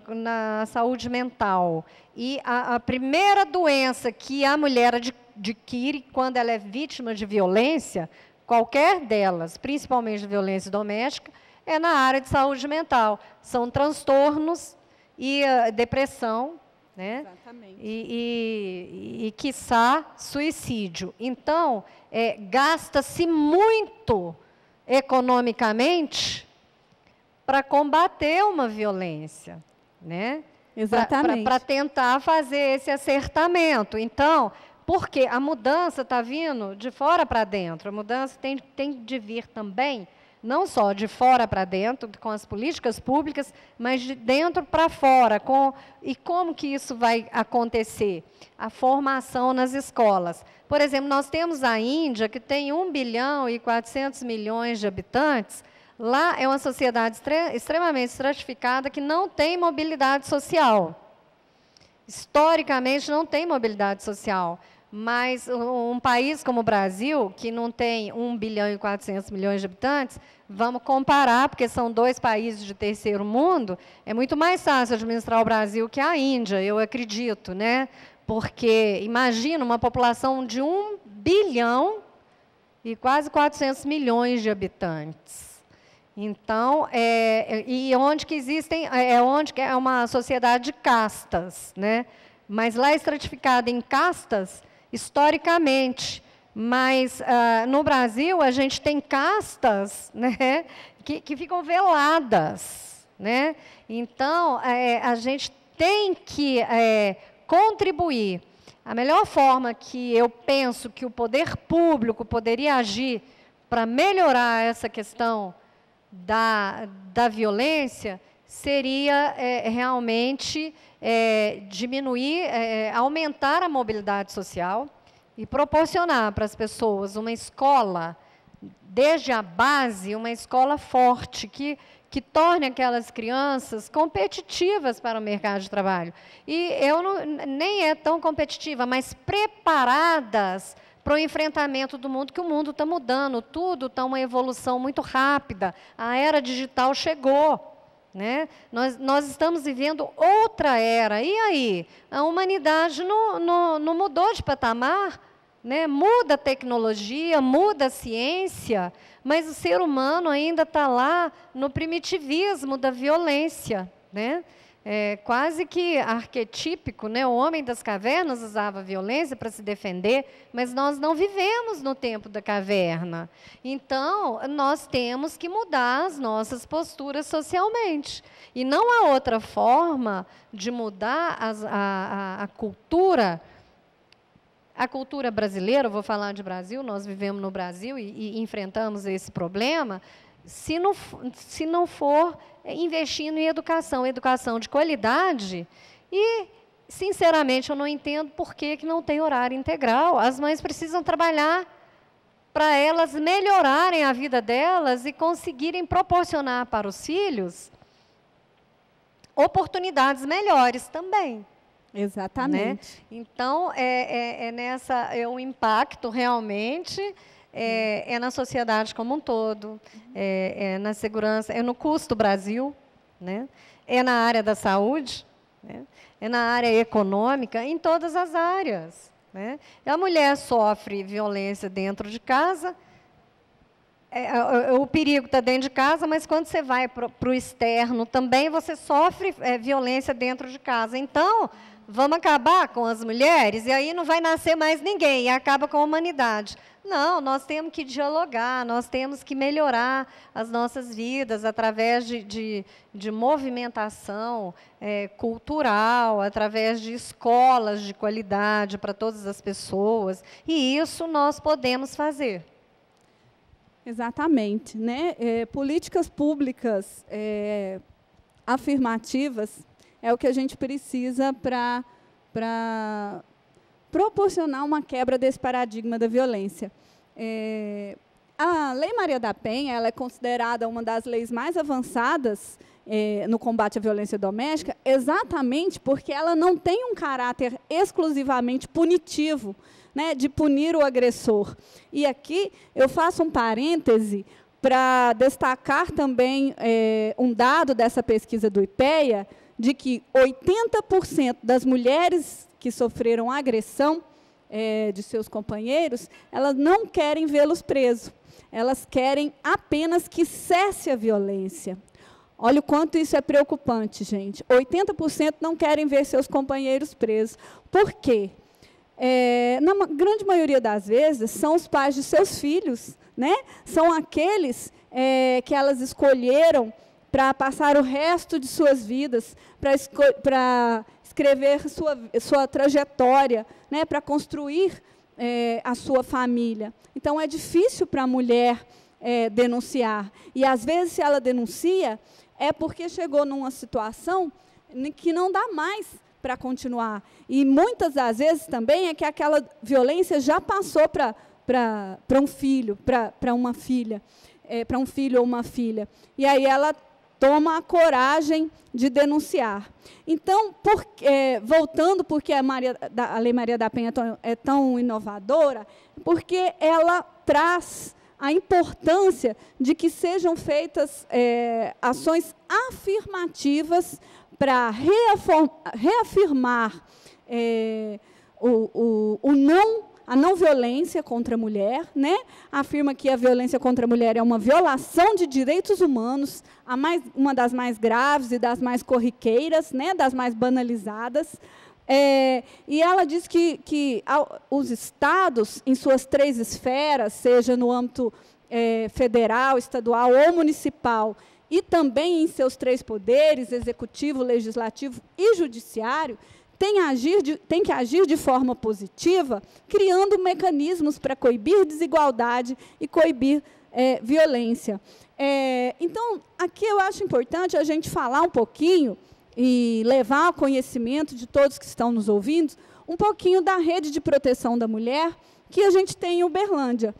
na saúde mental. E a primeira doença que a mulher adquire quando ela é vítima de violência, qualquer delas, principalmente de violência doméstica, é na área de saúde mental. São transtornos e depressão, né? Exatamente. E quiçá, suicídio. Então, gasta-se muito economicamente para combater uma violência, né? Exatamente. Para tentar fazer esse acertamento. Então, porque a mudança está vindo de fora para dentro, a mudança tem de vir também, não só de fora para dentro, com as políticas públicas, mas de dentro para fora. E como que isso vai acontecer? A formação nas escolas. Por exemplo, nós temos a Índia, que tem 1 bilhão e 400 milhões de habitantes. Lá é uma sociedade extremamente estratificada que não tem mobilidade social. Historicamente, não tem mobilidade social. Mas um país como o Brasil, que não tem 1 bilhão e 400 milhões de habitantes, vamos comparar, porque são 2 países de terceiro mundo, é muito mais fácil administrar o Brasil que a Índia, eu acredito, né? Porque, imagina, uma população de 1 bilhão e quase 400 milhões de habitantes. Então, e onde que existem, onde que é uma sociedade de castas, né? Mas lá é estratificada em castas, historicamente, mas no Brasil a gente tem castas, né, que ficam veladas, né? Então, a gente tem que contribuir. A melhor forma que eu penso que o poder público poderia agir para melhorar essa questão da violência seria realmente diminuir, aumentar a mobilidade social e proporcionar para as pessoas uma escola, desde a base, uma escola forte, que torne aquelas crianças competitivas para o mercado de trabalho. E nem é tão competitiva, mas preparadas para o enfrentamento do mundo, que o mundo está mudando, tudo está uma evolução muito rápida, a era digital chegou. Né? Nós estamos vivendo outra era. E aí? A humanidade não mudou de patamar, né? Muda a tecnologia, muda a ciência, mas o ser humano ainda está lá no primitivismo da violência, né? Quase que arquetípico, né? O homem das cavernas usava a violência para se defender, mas nós não vivemos no tempo da caverna. Então, nós temos que mudar as nossas posturas socialmente. E não há outra forma de mudar a cultura. A cultura brasileira, eu vou falar de Brasil, nós vivemos no Brasil e enfrentamos esse problema, se não for investindo em educação de qualidade. E, sinceramente, eu não entendo por que não tem horário integral. As mães precisam trabalhar para elas melhorarem a vida delas e conseguirem proporcionar para os filhos oportunidades melhores também. Exatamente. Né? Então, o impacto realmente é na sociedade como um todo, é na segurança, é no custo Brasil, né? É na área da saúde, né? É na área econômica, em todas as áreas. Né? A mulher sofre violência dentro de casa, o perigo está dentro de casa, mas quando você vai para o externo também, você sofre violência dentro de casa. Então, vamos acabar com as mulheres, e aí não vai nascer mais ninguém, e acaba com a humanidade. Não, nós temos que dialogar, nós temos que melhorar as nossas vidas através de movimentação cultural, através de escolas de qualidade para todas as pessoas, e isso nós podemos fazer. Exatamente. Né? Políticas públicas afirmativas é o que a gente precisa para proporcionar uma quebra desse paradigma da violência. A Lei Maria da Penha, ela é considerada uma das leis mais avançadas no combate à violência doméstica, exatamente porque ela não tem um caráter exclusivamente punitivo, né, de punir o agressor. E aqui eu faço um parêntese para destacar também um dado dessa pesquisa do IPEA, de que 80% das mulheres que sofreram agressão de seus companheiros, elas não querem vê-los presos. Elas querem apenas que cesse a violência. Olha o quanto isso é preocupante, gente. 80% não querem ver seus companheiros presos. Por quê? Na grande maioria das vezes, são os pais de seus filhos, né? São aqueles que elas escolheram para passar o resto de suas vidas, para escrever sua trajetória, né, para construir a sua família. Então, é difícil para a mulher denunciar. E, às vezes, se ela denuncia, é porque chegou numa situação que não dá mais para continuar. E, muitas das vezes, também, é que aquela violência já passou para um filho, para uma filha, para um filho ou uma filha. E aí ela toma a coragem de denunciar. Então, voltando, porque a Lei Maria da Penha é tão inovadora, porque ela traz a importância de que sejam feitas ações afirmativas para reafirmar a não violência contra a mulher, né? Afirma que a violência contra a mulher é uma violação de direitos humanos, uma das mais graves e das mais corriqueiras, né? Das mais banalizadas. E ela diz que os estados, em suas 3 esferas, seja no âmbito federal, estadual ou municipal, e também em seus 3 poderes, executivo, legislativo e judiciário, tem que agir de forma positiva, criando mecanismos para coibir desigualdade e coibir violência. Então, aqui eu acho importante a gente falar um pouquinho e levar ao conhecimento de todos que estão nos ouvindo, um pouquinho da rede de proteção da mulher que a gente tem em Uberlândia.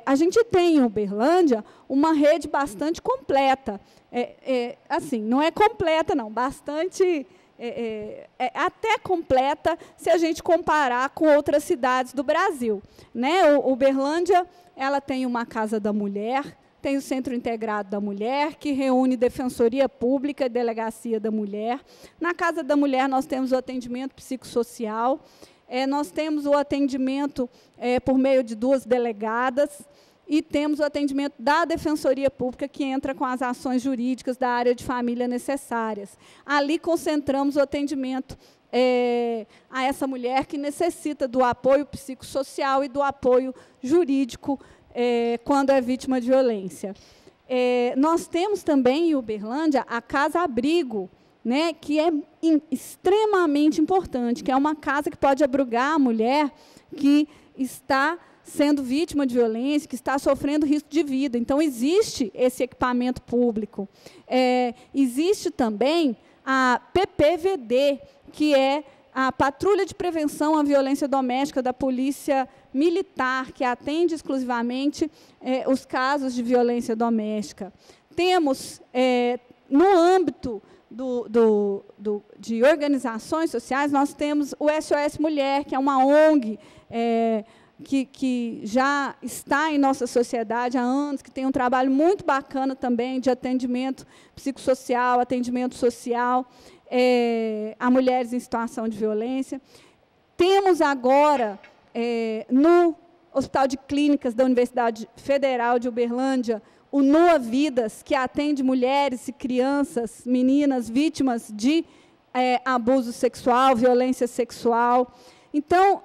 A gente tem em Uberlândia uma rede bastante completa. Assim, não é completa, não, bastante... até completa se a gente comparar com outras cidades do Brasil. Né? Uberlândia, ela tem uma Casa da Mulher, tem o Centro Integrado da Mulher, que reúne Defensoria Pública e Delegacia da Mulher. Na Casa da Mulher, nós temos o atendimento psicossocial, nós temos o atendimento por meio de 2 delegadas, e temos o atendimento da Defensoria Pública, que entra com as ações jurídicas da área de família necessárias. Ali concentramos o atendimento a essa mulher que necessita do apoio psicossocial e do apoio jurídico quando é vítima de violência. Nós temos também em Uberlândia a Casa Abrigo, né, que é extremamente importante, que é uma casa que pode abrigar a mulher que está sendo vítima de violência, que está sofrendo risco de vida. Então, existe esse equipamento público. Existe também a PPVD, que é a patrulha de prevenção à violência doméstica da Polícia Militar, que atende exclusivamente os casos de violência doméstica. Temos, no âmbito de organizações sociais, nós temos o SOS Mulher, que é uma ONG que já está em nossa sociedade há anos, que tem um trabalho muito bacana também de atendimento psicossocial, atendimento social a mulheres em situação de violência. Temos agora, no Hospital de Clínicas da Universidade Federal de Uberlândia, o NUA Vidas, que atende mulheres e crianças, meninas vítimas de abuso sexual, violência sexual. Então,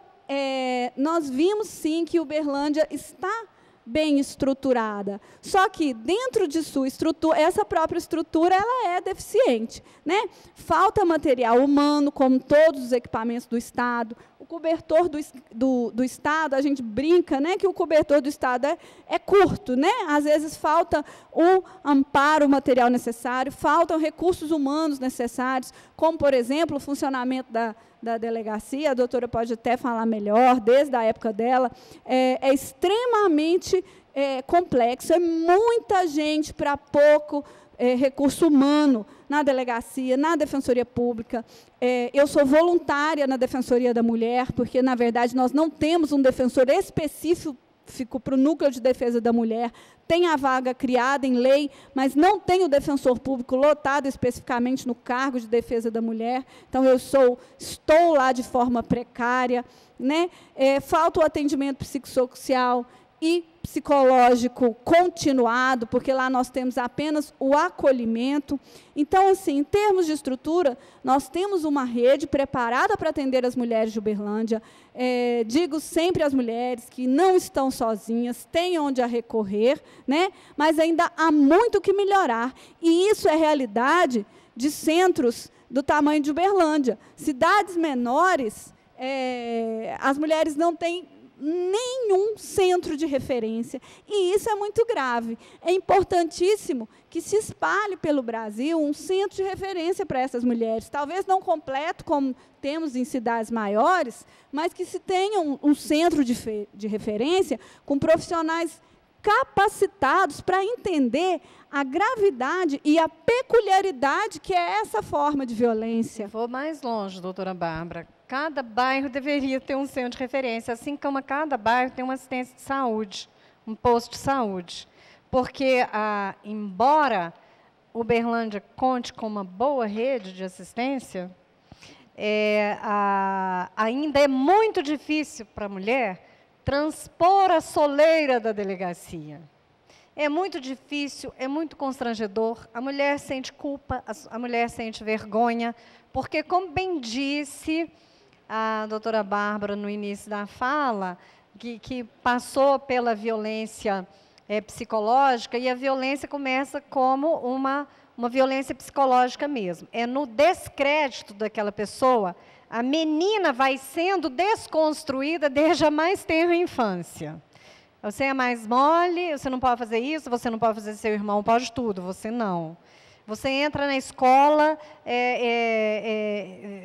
nós vimos, sim, que Uberlândia está bem estruturada. Só que, dentro de sua estrutura, essa própria estrutura ela é deficiente, né? Falta material humano, como todos os equipamentos do Estado. O cobertor do Estado, a gente brinca, né, que o cobertor do Estado é curto, né? Às vezes falta o amparo material necessário, faltam recursos humanos necessários, como, por exemplo, o funcionamento da delegacia. A doutora pode até falar melhor, desde a época dela, é extremamente complexo, é muita gente para pouco recurso humano na delegacia, na Defensoria Pública. Eu sou voluntária na Defensoria da Mulher, porque, na verdade, nós não temos um defensor específico para o Núcleo de Defesa da Mulher. Tem a vaga criada em lei, mas não tem o defensor público lotado especificamente no cargo de defesa da mulher. Então, estou lá de forma precária, né? Falta o atendimento psicossocial e psicológico continuado, porque lá nós temos apenas o acolhimento. Então, assim, em termos de estrutura, nós temos uma rede preparada para atender as mulheres de Uberlândia. Digo sempre às mulheres que não estão sozinhas, têm onde a recorrer, né? Mas ainda há muito que melhorar. E isso é realidade de centros do tamanho de Uberlândia. Cidades menores, as mulheres não têm nenhum centro de referência, e isso é muito grave. É importantíssimo que se espalhe pelo Brasil um centro de referência para essas mulheres, talvez não completo, como temos em cidades maiores, mas que se tenha um centro de referência com profissionais capacitados para entender a gravidade e a peculiaridade que é essa forma de violência. Vou mais longe, doutora Bárbara. Cada bairro deveria ter um centro de referência, assim como cada bairro tem uma assistência de saúde, um posto de saúde. Porque, embora Uberlândia conte com uma boa rede de assistência, ainda é muito difícil para a mulher transpor a soleira da delegacia. É muito difícil, é muito constrangedor, a mulher sente culpa, a mulher sente vergonha, porque, como bem disse a doutora Bárbara no início da fala, que passou pela violência psicológica, e a violência começa como uma violência psicológica mesmo. É no descrédito daquela pessoa, a menina vai sendo desconstruída desde a mais tenra infância. Você é mais mole, você não pode fazer isso, você não pode fazer, seu irmão pode tudo, você não. Você entra na escola,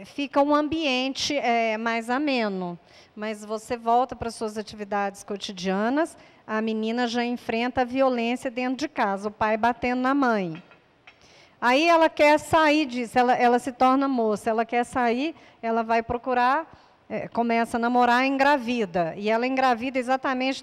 fica um ambiente mais ameno, mas você volta para suas atividades cotidianas, a menina já enfrenta a violência dentro de casa, o pai batendo na mãe. Aí ela quer sair disso, ela se torna moça, ela quer sair, ela vai procurar, começa a namorar, engravida. E ela engravida exatamente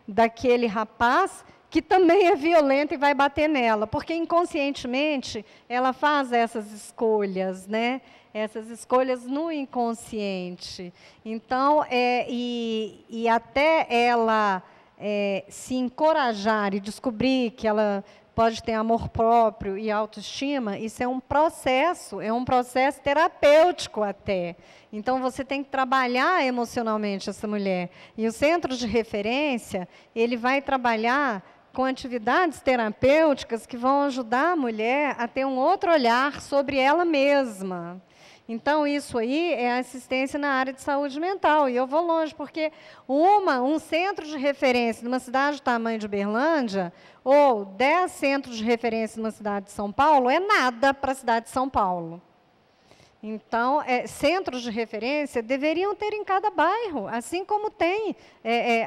daquele rapaz que também é violento e vai bater nela, porque inconscientemente ela faz essas escolhas, né? Essas escolhas no inconsciente. Então, e até ela se encorajar e descobrir que ela pode ter amor próprio e autoestima, isso é um processo terapêutico até. Então, você tem que trabalhar emocionalmente essa mulher. E o centro de referência, ele vai trabalhar com atividades terapêuticas que vão ajudar a mulher a ter um outro olhar sobre ela mesma. Então, isso aí é assistência na área de saúde mental. E eu vou longe, porque um centro de referência numa cidade do tamanho de Uberlândia, ou 10 centros de referência numa cidade de São Paulo, é nada para a cidade de São Paulo. Então, centros de referência deveriam ter em cada bairro, assim como tem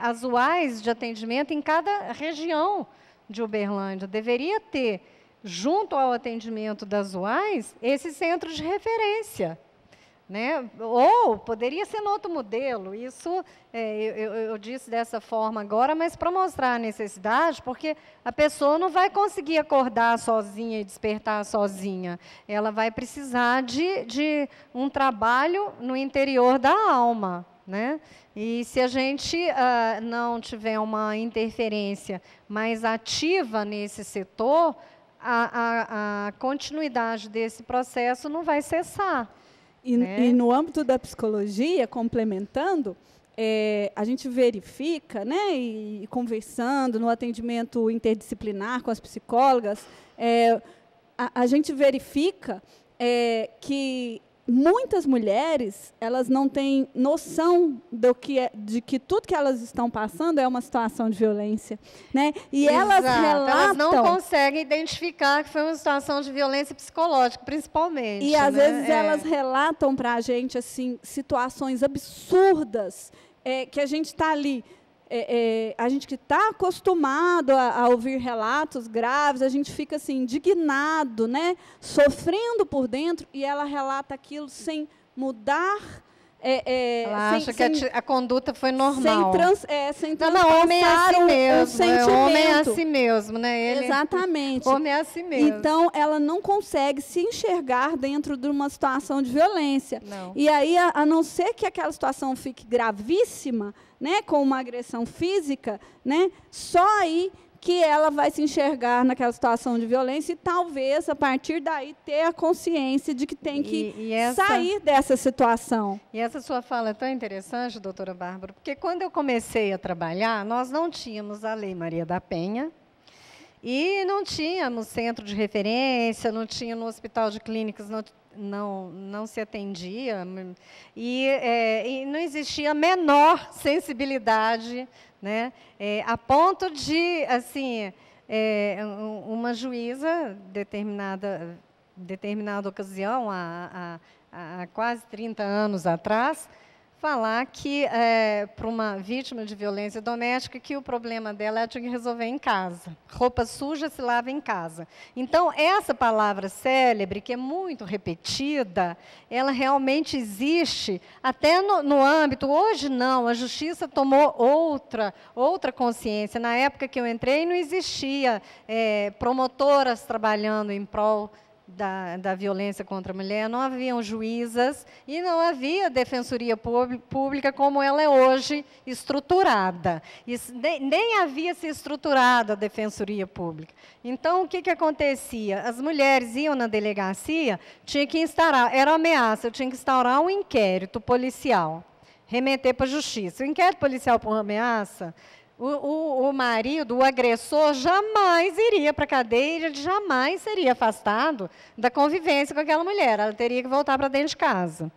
as UAIs de atendimento em cada região de Uberlândia. Deveria ter, junto ao atendimento das UAIs, esse centro de referência. Né? Ou poderia ser no outro modelo, isso eu disse dessa forma agora, mas para mostrar a necessidade, porque a pessoa não vai conseguir acordar sozinha e despertar sozinha, ela vai precisar de um trabalho no interior da alma. Né? E se a gente não tiver uma interferência mais ativa nesse setor, a continuidade desse processo não vai cessar. E no âmbito da psicologia, complementando, a gente verifica, né, e conversando no atendimento interdisciplinar com as psicólogas, a gente verifica que muitas mulheres, elas não têm noção de que tudo que elas estão passando é uma situação de violência, né? E elas relatam... Elas não conseguem identificar que foi uma situação de violência psicológica, principalmente. E, às vezes, elas relatam para a gente, assim, situações absurdas, que a gente está ali... a gente que está acostumado a ouvir relatos graves, a gente fica assim, indignado, né? Sofrendo por dentro, e ela relata aquilo sem mudar. Ela acha que a conduta foi normal. Sem não, homem é assim mesmo. Sentimento. Homem é assim mesmo, né? Exatamente. Homem é assim mesmo. Então, ela não consegue se enxergar dentro de uma situação de violência. Não. E aí, a não ser que aquela situação fique gravíssima, né, com uma agressão física, né, só aí que ela vai se enxergar naquela situação de violência e talvez, a partir daí, ter a consciência de que tem que sair dessa situação. E essa sua fala é tão interessante, doutora Bárbara, porque quando eu comecei a trabalhar, nós não tínhamos a Lei Maria da Penha e não tínhamos centro de referência, não tinha no Hospital de Clínicas, não se atendia, e não existia a menor sensibilidade, né, a ponto de, assim, uma juíza, determinada ocasião, há quase 30 anos atrás, falar que, para uma vítima de violência doméstica, que o problema dela ela tinha que resolver em casa. Roupa suja se lava em casa. Então, essa palavra célebre, que é muito repetida, ela realmente existe, até no âmbito, hoje não, a justiça tomou outra consciência. Na época que eu entrei, não existia promotoras trabalhando em prol da violência contra a mulher, não haviam juízas e não havia defensoria pública como ela é hoje estruturada. Nem havia se estruturado a defensoria pública. Então, o que acontecia? As mulheres iam na delegacia, tinha que instaurar, era ameaça, eu tinha que instaurar um inquérito policial, remeter para a justiça. O inquérito policial por ameaça, o marido, o agressor, jamais iria para a cadeia, ele jamais seria afastado da convivência com aquela mulher, ela teria que voltar para dentro de casa.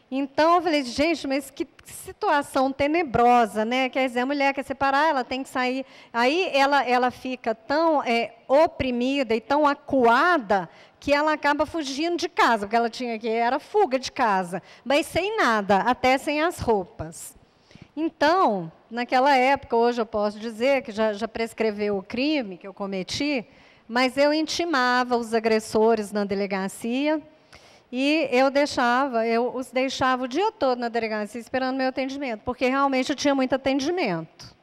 Então, eu falei, gente, mas que situação tenebrosa, né? Quer dizer, a mulher quer separar, ela tem que sair. Aí ela fica tão oprimida e tão acuada que ela acaba fugindo de casa, porque ela tinha que era fuga de casa, mas sem nada, até sem as roupas. Então, naquela época, hoje eu posso dizer que já prescreveu o crime que eu cometi, mas eu intimava os agressores na delegacia e eu os deixava o dia todo na delegacia esperando meu atendimento, porque realmente eu tinha muito atendimento.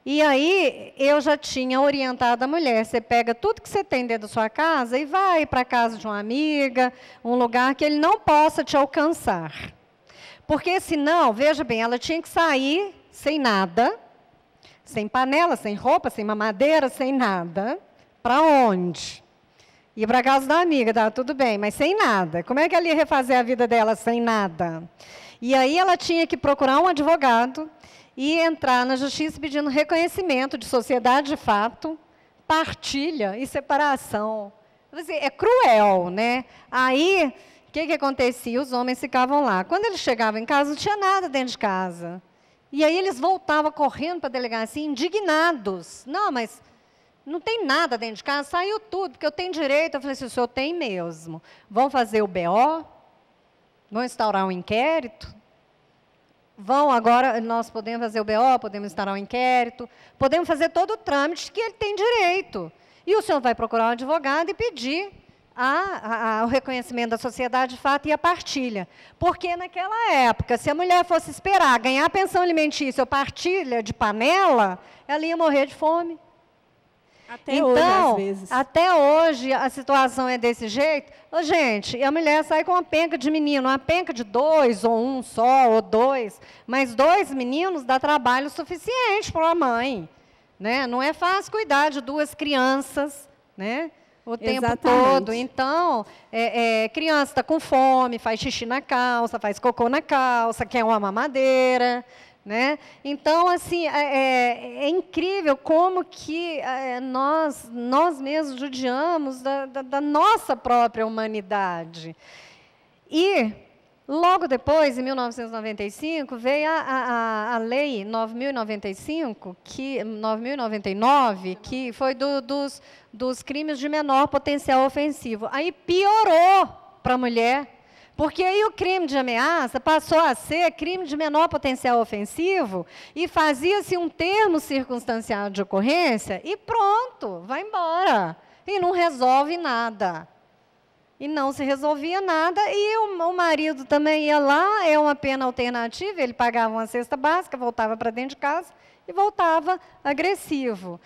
E aí eu já tinha orientado a mulher, você pega tudo que você tem dentro da sua casa e vai para a casa de uma amiga, um lugar que ele não possa te alcançar. Porque, senão, veja bem, ela tinha que sair sem nada, sem panela, sem roupa, sem mamadeira, sem nada. Para onde? Ia para a casa da amiga, tá, tudo bem, mas sem nada. Como é que ela ia refazer a vida dela sem nada? E aí ela tinha que procurar um advogado e entrar na justiça pedindo reconhecimento de sociedade de fato, partilha e separação. É cruel, né? Aí... O que acontecia? Os homens ficavam lá. Quando eles chegavam em casa, não tinha nada dentro de casa. E aí eles voltavam correndo para a delegacia, indignados. Não, mas não tem nada dentro de casa, saiu tudo, porque eu tenho direito. Eu falei assim, o senhor tem mesmo. Vão fazer o BO? Vão instaurar um inquérito? Vão agora, nós podemos fazer o BO, podemos instaurar um inquérito, podemos fazer todo o trâmite que ele tem direito. E o senhor vai procurar um advogado e pedir o reconhecimento da sociedade de fato e a partilha. Porque naquela época, se a mulher fosse esperar ganhar pensão alimentícia ou partilha de panela, ela ia morrer de fome. Até hoje, às vezes. Até hoje a situação é desse jeito. Ô, gente, e a mulher sai com uma penca de menino, uma penca de 2, ou 1 só, ou 2, mas 2 meninos dá trabalho suficiente para a mãe. Né? Não é fácil cuidar de 2 crianças, né? O tempo todo. Então, criança está com fome, faz xixi na calça, faz cocô na calça, quer uma mamadeira. Né? Então, assim, é incrível como que nós mesmos judiamos da nossa própria humanidade. E, logo depois, em 1995, veio a Lei 9.099, que foi dos crimes de menor potencial ofensivo. Aí piorou para a mulher. Porque aí o crime de ameaça passou a ser crime de menor potencial ofensivo e fazia-se um termo circunstanciado de ocorrência e pronto, vai embora. E não resolve nada. E não se resolvia nada e o marido também ia lá, é uma pena alternativa, ele pagava uma cesta básica, voltava para dentro de casa e voltava agressivo.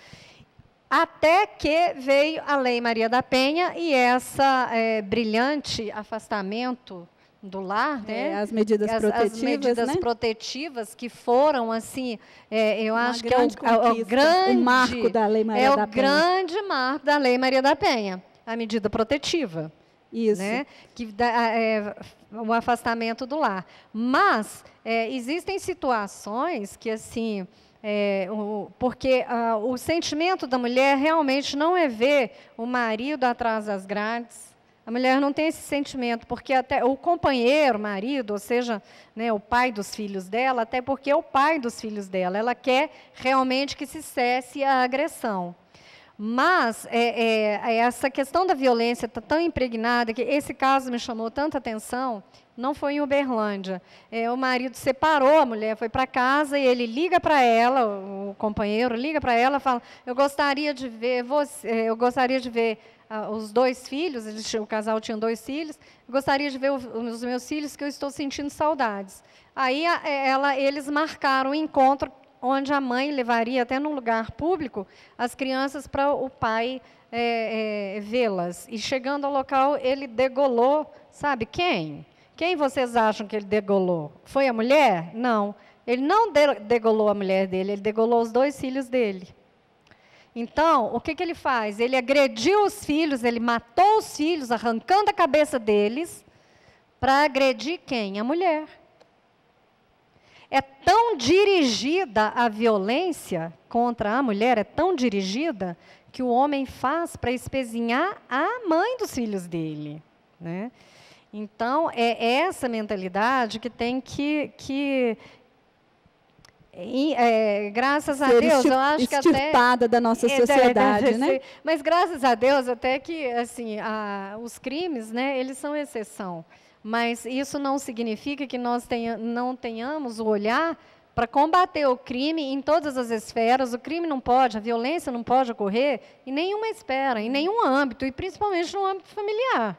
Até que veio a Lei Maria da Penha e essa brilhante afastamento do lar, né? As medidas protetivas, as medidas, né? Protetivas que foram, assim, eu acho que é o grande marco da Lei Maria da Penha. É o grande marco da Lei Maria da Penha, a medida protetiva. Isso. Né? Que o afastamento do lar. Mas existem situações que, assim, porque o sentimento da mulher realmente não é ver o marido atrás das grades. A mulher não tem esse sentimento, porque até o companheiro, o marido, ou seja, né, o pai dos filhos dela, até porque é o pai dos filhos dela, ela quer realmente que se cesse a agressão. Mas essa questão da violência está tão impregnada, que esse caso me chamou tanta atenção. Não foi em Uberlândia. O marido separou a mulher, foi para casa e ele liga para ela, o companheiro liga para ela e fala: eu gostaria de ver os 2 filhos, o casal tinha 2 filhos, eu gostaria de ver os meus filhos, que eu estou sentindo saudades. Aí eles marcaram um encontro onde a mãe levaria até num lugar público as crianças para o pai vê-las. E chegando ao local, ele degolou, sabe quem? Quem vocês acham que ele degolou? Foi a mulher? Não. Ele não degolou a mulher dele, ele degolou os 2 filhos dele. Então, o que ele faz? Ele agrediu os filhos, ele matou os filhos, arrancando a cabeça deles, para agredir quem? A mulher. É tão dirigida a violência contra a mulher, é tão dirigida, que o homem faz para espezinhar a mãe dos filhos dele. Né? Então, é essa mentalidade que tem graças a Deus, eu acho que até extirpada da nossa sociedade, né? Mas graças a Deus até que assim os crimes, né, eles são exceção. Mas isso não significa que nós não tenhamos o olhar para combater o crime em todas as esferas. O crime não pode, a violência não pode ocorrer em nenhuma esfera, em nenhum âmbito, e principalmente no âmbito familiar.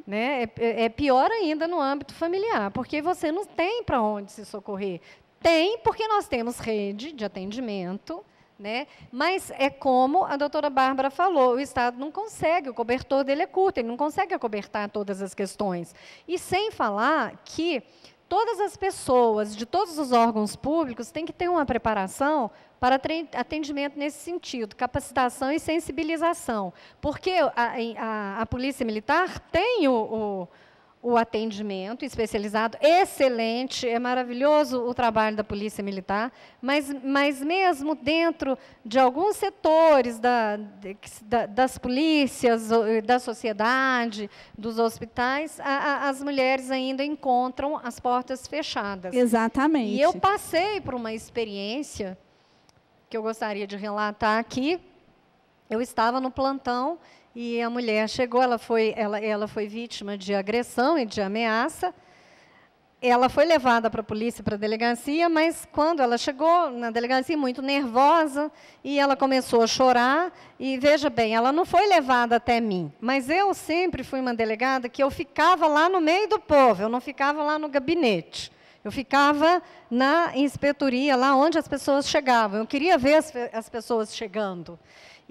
Né? É pior ainda no âmbito familiar, porque você não tem para onde se socorrer. Tem, porque nós temos rede de atendimento, né? Mas é como a doutora Bárbara falou, o Estado não consegue, o cobertor dele é curto, ele não consegue acobertar todas as questões. E sem falar que todas as pessoas de todos os órgãos públicos têm que ter uma preparação para atendimento nesse sentido, capacitação e sensibilização. Porque a Polícia Militar tem o atendimento especializado, excelente, é maravilhoso o trabalho da Polícia Militar, mas mesmo dentro de alguns setores das polícias, da sociedade, dos hospitais, as mulheres ainda encontram as portas fechadas. Exatamente. E eu passei por uma experiência que eu gostaria de relatar aqui. Eu estava no plantão e a mulher chegou, ela foi vítima de agressão e de ameaça, ela foi levada para a polícia, para a delegacia, mas quando ela chegou na delegacia, muito nervosa, e ela começou a chorar, e veja bem, ela não foi levada até mim, mas eu sempre fui uma delegada que eu ficava lá no meio do povo, eu não ficava lá no gabinete, eu ficava na inspetoria, lá onde as pessoas chegavam, eu queria ver as pessoas chegando.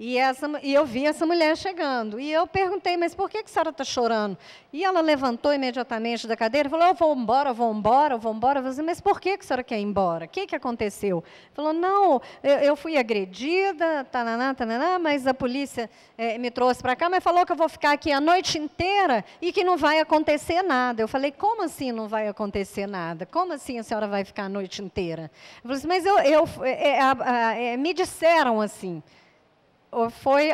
E eu vi essa mulher chegando. E eu perguntei, mas por que a senhora está chorando? E ela levantou imediatamente da cadeira e falou, eu vou embora, eu vou embora, eu vou embora. Eu falei, mas por que a senhora quer ir embora? O que aconteceu? Falou, não, eu fui agredida, tananá, tananá, mas a polícia me trouxe para cá, mas falou que eu vou ficar aqui a noite inteira e que não vai acontecer nada. Eu falei, como assim não vai acontecer nada? Como assim a senhora vai ficar a noite inteira? Eu falei, mas me disseram assim. Foi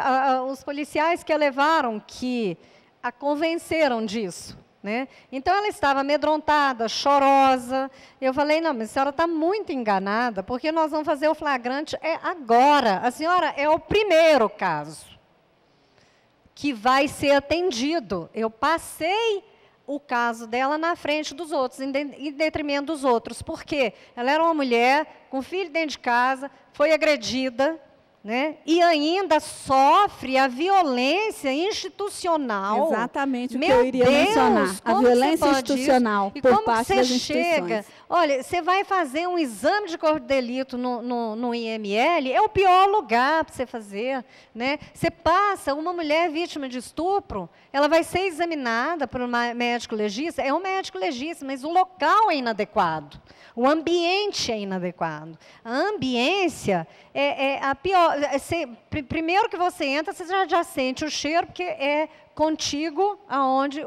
os policiais que a levaram, que a convenceram disso. Né? Então, ela estava amedrontada, chorosa. Eu falei, não, mas a senhora está muito enganada, porque nós vamos fazer o flagrante agora. A senhora é o primeiro caso que vai ser atendido. Eu passei o caso dela na frente dos outros, em detrimento dos outros. Por quê? Ela era uma mulher com filho dentro de casa, foi agredida, né? E ainda sofre a violência institucional. Exatamente o que eu iria mencionar. A violência institucional por parte das instituições. Olha, você vai fazer um exame de corpo de delito no IML, é o pior lugar para você fazer. Né? Você passa, uma mulher vítima de estupro, ela vai ser examinada por um médico legista, é um médico legista, mas o local é inadequado. O ambiente é inadequado. A ambiência é a pior. Primeiro que você entra, você já sente o cheiro, porque é contíguo aonde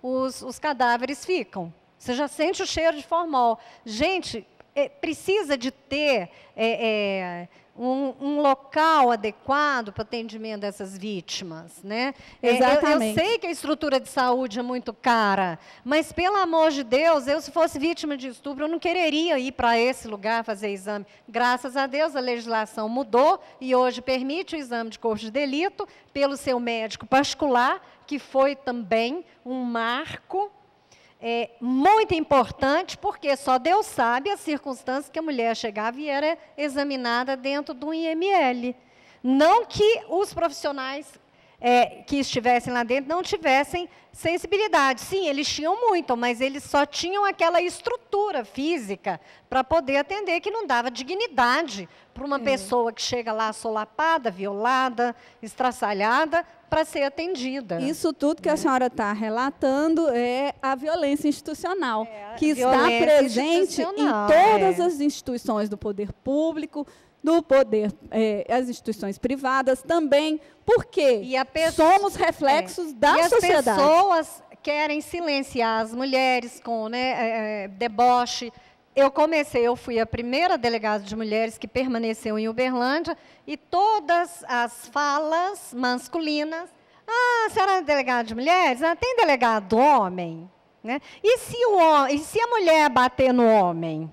os cadáveres ficam. Você já sente o cheiro de formol. Gente, precisa de ter um local adequado para o atendimento dessas vítimas. Né? Exatamente. Eu sei que a estrutura de saúde é muito cara, mas, pelo amor de Deus, se fosse vítima de estupro, eu não quereria ir para esse lugar fazer exame. Graças a Deus, a legislação mudou e hoje permite o exame de corpo de delito pelo seu médico particular, que foi também um marco muito importante, porque só Deus sabe as circunstâncias que a mulher chegava e era examinada dentro do IML. Não que os profissionais que estivessem lá dentro não tivessem sensibilidade. Sim, eles tinham muito, mas eles só tinham aquela estrutura física para poder atender, que não dava dignidade para uma pessoa que chega lá solapada, violada, estraçalhada, para ser atendida. Isso tudo que a senhora está relatando é a violência institucional, que está presente em todas as instituições do poder público, as instituições privadas também, porque somos reflexos da sociedade. As pessoas querem silenciar as mulheres com deboche. Eu fui a primeira delegada de mulheres que permaneceu em Uberlândia, e todas as falas masculinas, a senhora é delegada de mulheres? Tem delegado homem? Né? E se a mulher bater no homem?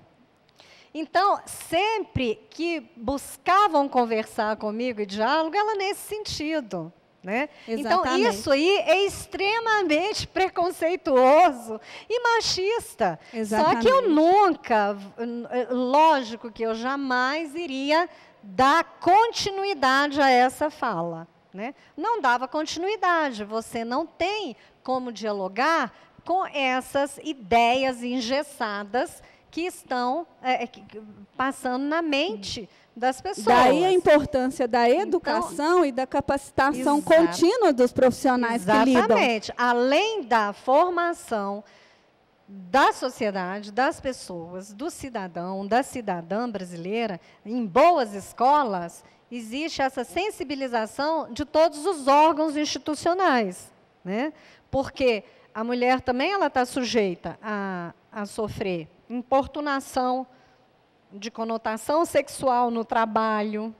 Então, sempre que buscavam conversar comigo e diálogo, ela nesse sentido. Né? Então, isso aí é extremamente preconceituoso e machista. Exatamente. Só que eu nunca, lógico que eu jamais iria dar continuidade a essa fala. Né? Não dava continuidade, você não tem como dialogar com essas ideias engessadas que estão passando na mente das pessoas. Daí a importância da educação e da capacitação contínua dos profissionais que lidam. Exatamente. Além da formação da sociedade, das pessoas, do cidadão, da cidadã brasileira, em boas escolas, existe essa sensibilização de todos os órgãos institucionais. Né? Porque a mulher também está sujeita a sofrer importunação de conotação sexual no trabalho.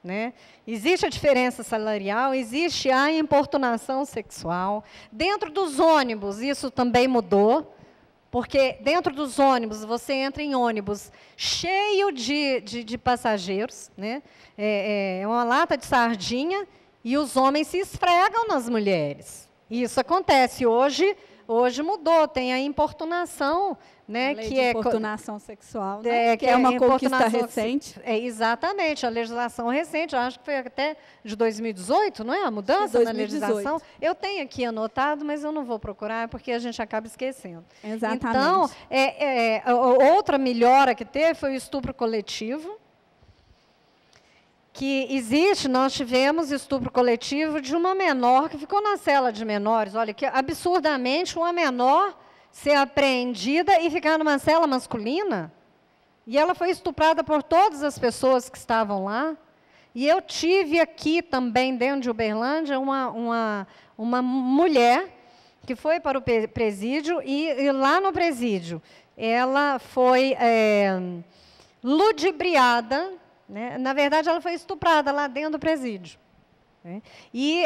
Né? Existe a diferença salarial, existe a importunação sexual. Dentro dos ônibus, isso também mudou, porque dentro dos ônibus, você entra em ônibus cheio de passageiros, né? É uma lata de sardinha, e os homens se esfregam nas mulheres. Isso acontece. Hoje, Hoje mudou, tem a importunação, né, A lei que de é importunação sexual, né? Que é uma conquista recente. Exatamente, a legislação recente, eu acho que foi até de 2018, não é? A mudança na legislação. Eu tenho aqui anotado, mas eu não vou procurar, porque a gente acaba esquecendo. Exatamente. Então, outra melhora que teve foi o estupro coletivo, que existe, nós tivemos estupro coletivo de uma menor que ficou na cela de menores. Olha, que absurdamente uma menor ser apreendida e ficar numa cela masculina. E ela foi estuprada por todas as pessoas que estavam lá. E eu tive aqui também, dentro de Uberlândia, uma mulher que foi para o presídio, e lá no presídio ela foi ludibriada, né? Na verdade, ela foi estuprada lá dentro do presídio. Né? E,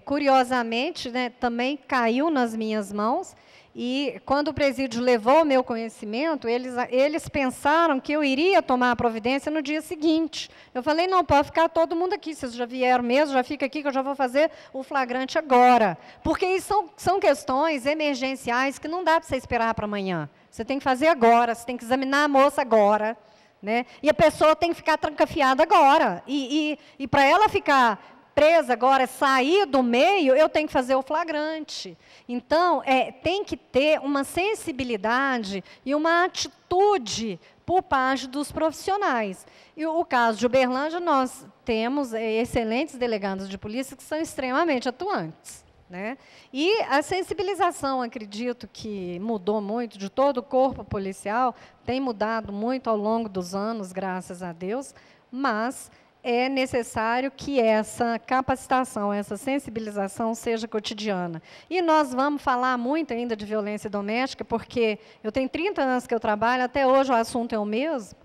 curiosamente, né, também caiu nas minhas mãos, e quando o presídio levou o meu conhecimento, eles pensaram que eu iria tomar a providência no dia seguinte. Eu falei, não, pode ficar todo mundo aqui, vocês já vieram mesmo, já fica aqui que eu já vou fazer o flagrante agora. Porque isso são questões emergenciais que não dá para você esperar para amanhã. Você tem que fazer agora, você tem que examinar a moça agora. Né? E a pessoa tem que ficar trancafiada agora. E para ela ficar presa agora, sair do meio, eu tenho que fazer o flagrante. Então, tem que ter uma sensibilidade e uma atitude por parte dos profissionais. E o caso de Uberlândia, nós temos excelentes delegados de polícia que são extremamente atuantes. Né? E a sensibilização, acredito que mudou muito de todo o corpo policial, tem mudado muito ao longo dos anos, graças a Deus, mas é necessário que essa capacitação, essa sensibilização seja cotidiana. E nós vamos falar muito ainda de violência doméstica, porque eu tenho 30 anos que eu trabalho, até hoje o assunto é o mesmo.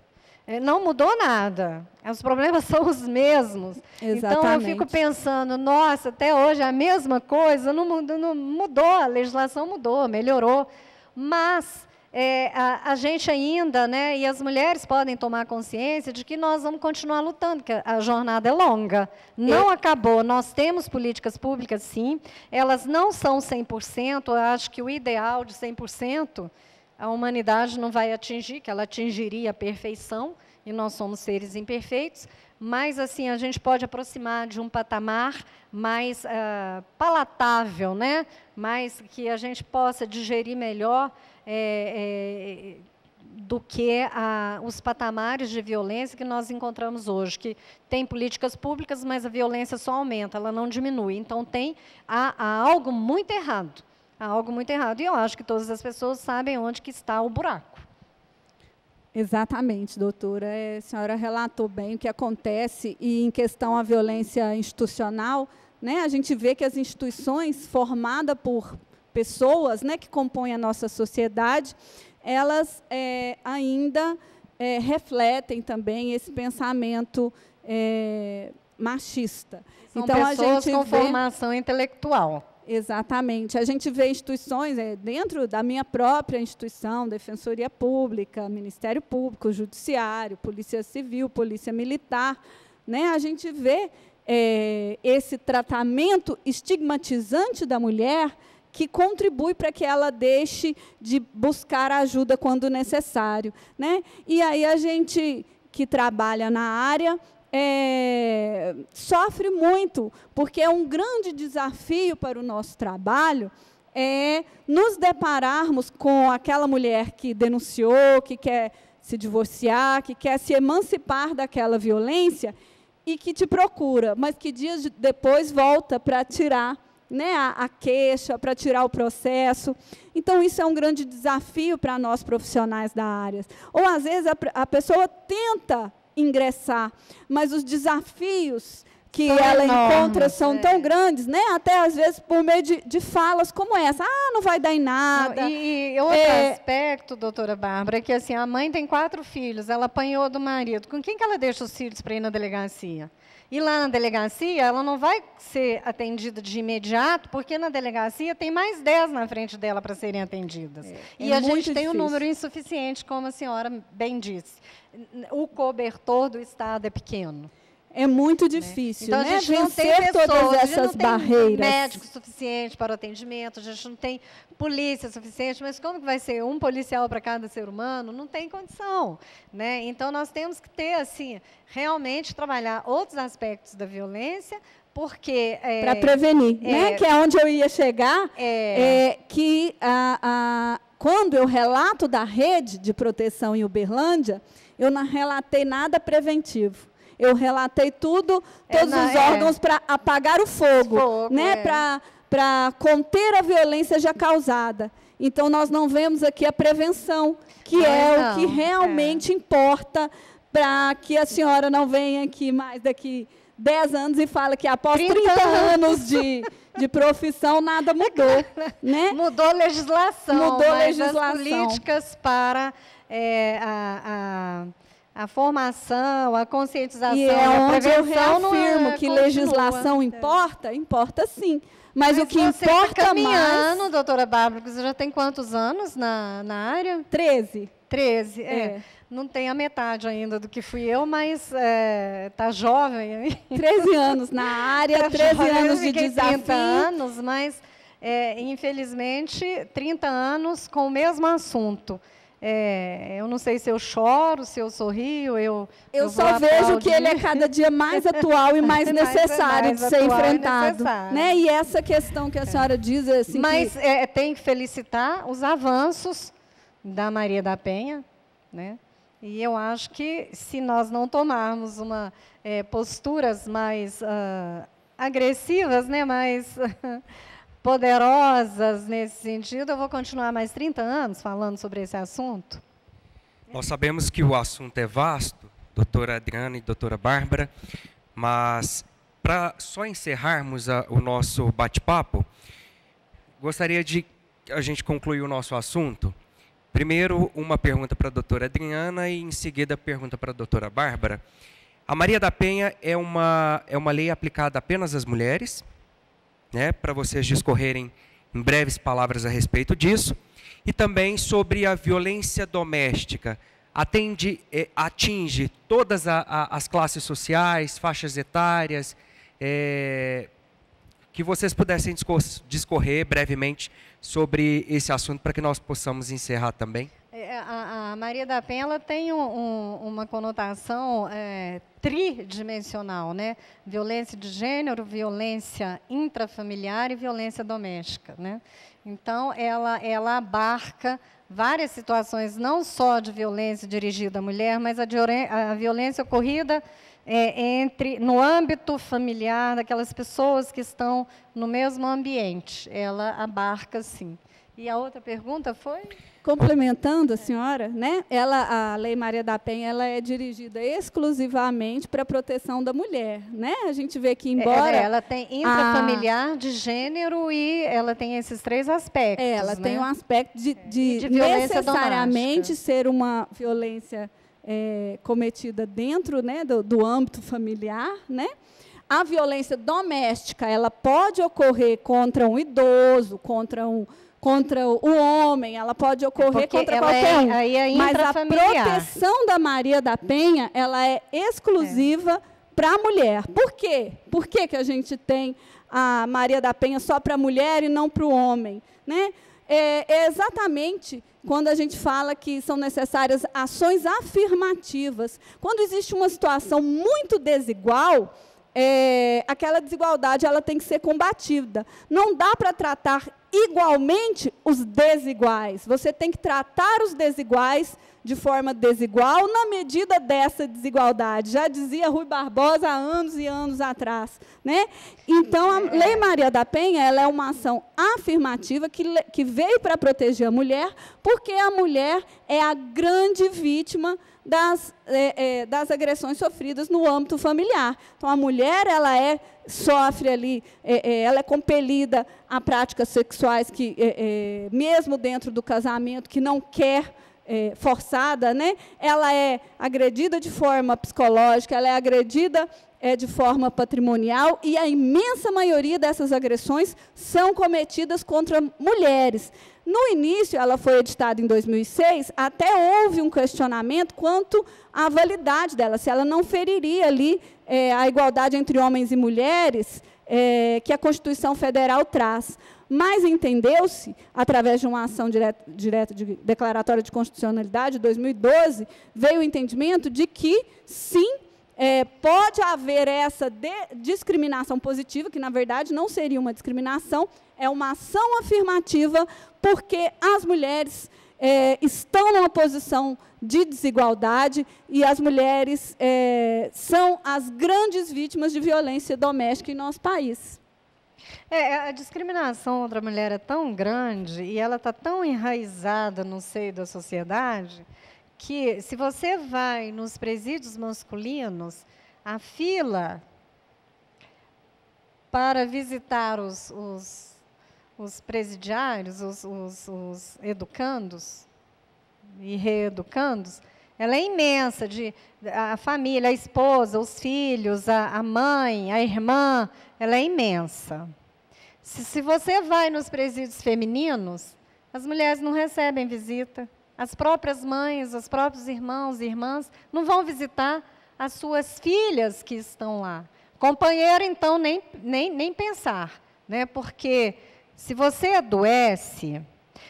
Não mudou nada, os problemas são os mesmos. Exatamente. Então, eu fico pensando, nossa, até hoje é a mesma coisa, não mudou, a legislação mudou, melhorou, mas a gente ainda, né, e as mulheres podem tomar consciência de que nós vamos continuar lutando, que a jornada é longa, não acabou, nós temos políticas públicas, sim, elas não são 100%, eu acho que o ideal de 100%, a humanidade não vai atingir, que ela atingiria a perfeição, e nós somos seres imperfeitos, mas assim a gente pode aproximar de um patamar mais palatável, né? Mais que a gente possa digerir melhor do que os patamares de violência que nós encontramos hoje, que tem políticas públicas, mas a violência só aumenta, ela não diminui. Então, há algo muito errado. Há algo muito errado. E eu acho que todas as pessoas sabem onde que está o buraco. Exatamente, doutora. A senhora relatou bem o que acontece. E, em questão à violência institucional, né, a gente vê que as instituições formadas por pessoas, né, que compõem a nossa sociedade, elas ainda refletem também esse pensamento machista. São então, pessoas com formação intelectual. Exatamente. A gente vê instituições, dentro da minha própria instituição, Defensoria Pública, Ministério Público, Judiciário, Polícia Civil, Polícia Militar, né? A gente vê esse tratamento estigmatizante da mulher que contribui para que ela deixe de buscar ajuda quando necessário, né? E aí a gente que trabalha na área sofre muito, porque é um grande desafio para o nosso trabalho nos depararmos com aquela mulher que denunciou, que quer se divorciar, que quer se emancipar daquela violência e que te procura, mas que dias depois volta para tirar, né, a queixa, para tirar o processo. Então, isso é um grande desafio para nós profissionais da área. Ou, às vezes, a pessoa tenta ingressar, mas os desafios que ela encontra são tão grandes, né? Até às vezes por meio de falas como essa, não vai dar em nada. Não, e outro aspecto, doutora Bárbara, é que assim, a mãe tem 4 filhos, ela apanhou do marido. Com quem que ela deixa os filhos para ir na delegacia? E lá na delegacia, ela não vai ser atendida de imediato, porque na delegacia tem mais 10 na frente dela para serem atendidas. E a gente tem um número insuficiente, como a senhora bem disse. O cobertor do Estado é pequeno. É muito difícil, então, né? A gente não tem vencer pessoas, todas a gente essas não barreiras. Tem médico suficiente para o atendimento, a gente não tem polícia suficiente, mas como que vai ser um policial para cada ser humano? Não tem condição, né? Então nós temos que ter assim, realmente trabalhar outros aspectos da violência, porque para prevenir, né? Que é onde eu ia chegar, que quando eu relato da rede de proteção em Uberlândia, eu não relatei nada preventivo. Eu relatei todos os órgãos para apagar o fogo, né? Para conter a violência já causada. Então, nós não vemos aqui a prevenção, que o que realmente importa para que a senhora não venha aqui mais daqui 10 anos e fale que após 30 anos de profissão, nada mudou. Né? Mudou a legislação, mudou mas legislação. As políticas para a formação, a conscientização, e é a onde eu prevenção reafirmo que legislação importa, importa sim. Mas o que você importa tá caminhando, mais... doutora Bárbara, você já tem quantos anos na área? 13. 13, Não tem a metade ainda do que fui eu, mas está jovem. 13 anos na área, 13 anos de desafio. 30 anos, mas, infelizmente, 30 anos com o mesmo assunto. Eu não sei se eu choro, se eu sorrio, eu só vejo que ele é cada dia mais atual e mais necessário de ser enfrentado. Né? E essa questão que a senhora diz... Assim, mas tem que felicitar os avanços da Maria da Penha, né? E eu acho que, se nós não tomarmos posturas mais agressivas, né, mais poderosas nesse sentido, eu vou continuar mais 30 anos falando sobre esse assunto. Nós sabemos que o assunto é vasto, doutora Adriana e doutora Bárbara, mas, para só encerrarmos o nosso bate-papo, gostaria de a gente concluir o nosso assunto. Primeiro, uma pergunta para a doutora Adriana e, em seguida, a pergunta para a doutora Bárbara. A Maria da Penha é uma lei aplicada apenas às mulheres, né, para vocês discorrerem em breves palavras a respeito disso, e também sobre a violência doméstica. Atinge todas as classes sociais, faixas etárias, que vocês pudessem discorrer brevemente sobre esse assunto para que nós possamos encerrar também. A Maria da Penha ela tem uma conotação tridimensional, né? Violência de gênero, violência intrafamiliar e violência doméstica, né? Então, ela abarca várias situações, não só de violência dirigida à mulher, mas a violência ocorrida no âmbito familiar, daquelas pessoas que estão no mesmo ambiente. Ela abarca, sim. E a outra pergunta foi? Complementando a senhora, né? A Lei Maria da Penha ela é dirigida exclusivamente para a proteção da mulher, né? A gente vê que, embora... ela tem intrafamiliar, de gênero, e ela tem esses 3 aspectos. Ela né? tem um aspecto de violência necessariamente doméstica. ser uma violência cometida dentro, né, do âmbito familiar, né? A violência doméstica ela pode ocorrer contra um idoso, contra o homem, ela pode ocorrer contra qualquer um. Mas a proteção da Maria da Penha ela é exclusiva para a mulher. Por quê? Por que a gente tem a Maria da Penha só para a mulher e não para o homem? Né? É exatamente quando a gente fala que são necessárias ações afirmativas. Quando existe uma situação muito desigual, aquela desigualdade ela tem que ser combatida. Não dá para tratar igualmente os desiguais. Você tem que tratar os desiguais de forma desigual na medida dessa desigualdade. Já dizia Rui Barbosa há anos e anos atrás. Né? Então, a Lei Maria da Penha ela é uma ação afirmativa que veio para proteger a mulher, porque a mulher é a grande vítima das agressões sofridas no âmbito familiar. Então, a mulher ela sofre ali, ela é compelida a práticas sexuais que, mesmo dentro do casamento, que não quer, forçada, né? Ela é agredida de forma psicológica, ela é agredida de forma patrimonial, e a imensa maioria dessas agressões são cometidas contra mulheres. No início, ela foi editada em 2006, até houve um questionamento quanto à validade dela, se ela não feriria ali a igualdade entre homens e mulheres que a Constituição Federal traz. Mas entendeu-se, através de uma ação direta de declaratória de constitucionalidade, de 2012, veio o entendimento de que, sim, pode haver essa discriminação positiva, que, na verdade, não seria uma discriminação, é uma ação afirmativa, porque as mulheres estão numa posição de desigualdade e as mulheres são as grandes vítimas de violência doméstica em nosso país. A discriminação contra a mulher é tão grande e ela está tão enraizada no seio da sociedade que, se você vai nos presídios masculinos, a fila para visitar os presidiários, os educandos e reeducandos, ela é imensa, a família, a esposa, os filhos, a mãe, a irmã, ela é imensa. Se você vai nos presídios femininos, as mulheres não recebem visita, as próprias mães, os próprios irmãos e irmãs não vão visitar as suas filhas que estão lá. Companheiro, então, nem pensar, né? Porque se você adoece,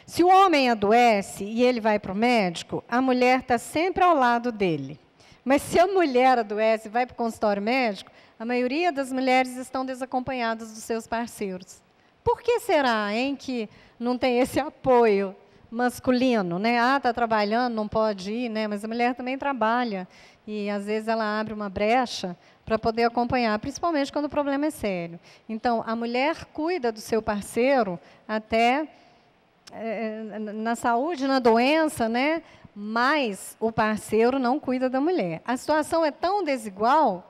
se o homem adoece e ele vai para o médico, a mulher está sempre ao lado dele. Mas se a mulher adoece e vai para o consultório médico, a maioria das mulheres estão desacompanhadas dos seus parceiros. Por que será, hein, que não tem esse apoio masculino, né? Está trabalhando, não pode ir, né? Mas a mulher também trabalha e às vezes ela abre uma brecha para poder acompanhar, principalmente quando o problema é sério. Então, a mulher cuida do seu parceiro até na saúde, na doença, né? Mas o parceiro não cuida da mulher. A situação é tão desigual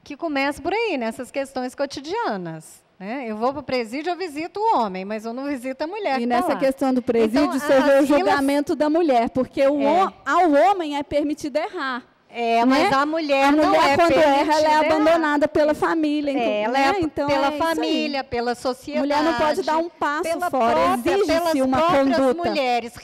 que começa por aí, nessas questões cotidianas. Eu vou para o presídio, eu visito o homem, mas eu não visito a mulher. E nessa questão do presídio, então, você vê o julgamento da mulher, porque ao homem é permitido errar. Mas a mulher não é quando permitida erra, ela é abandonada pela família. Ela então, pela família, pela sociedade. A mulher não pode dar um passo fora, exige-se uma conduta. As mulheres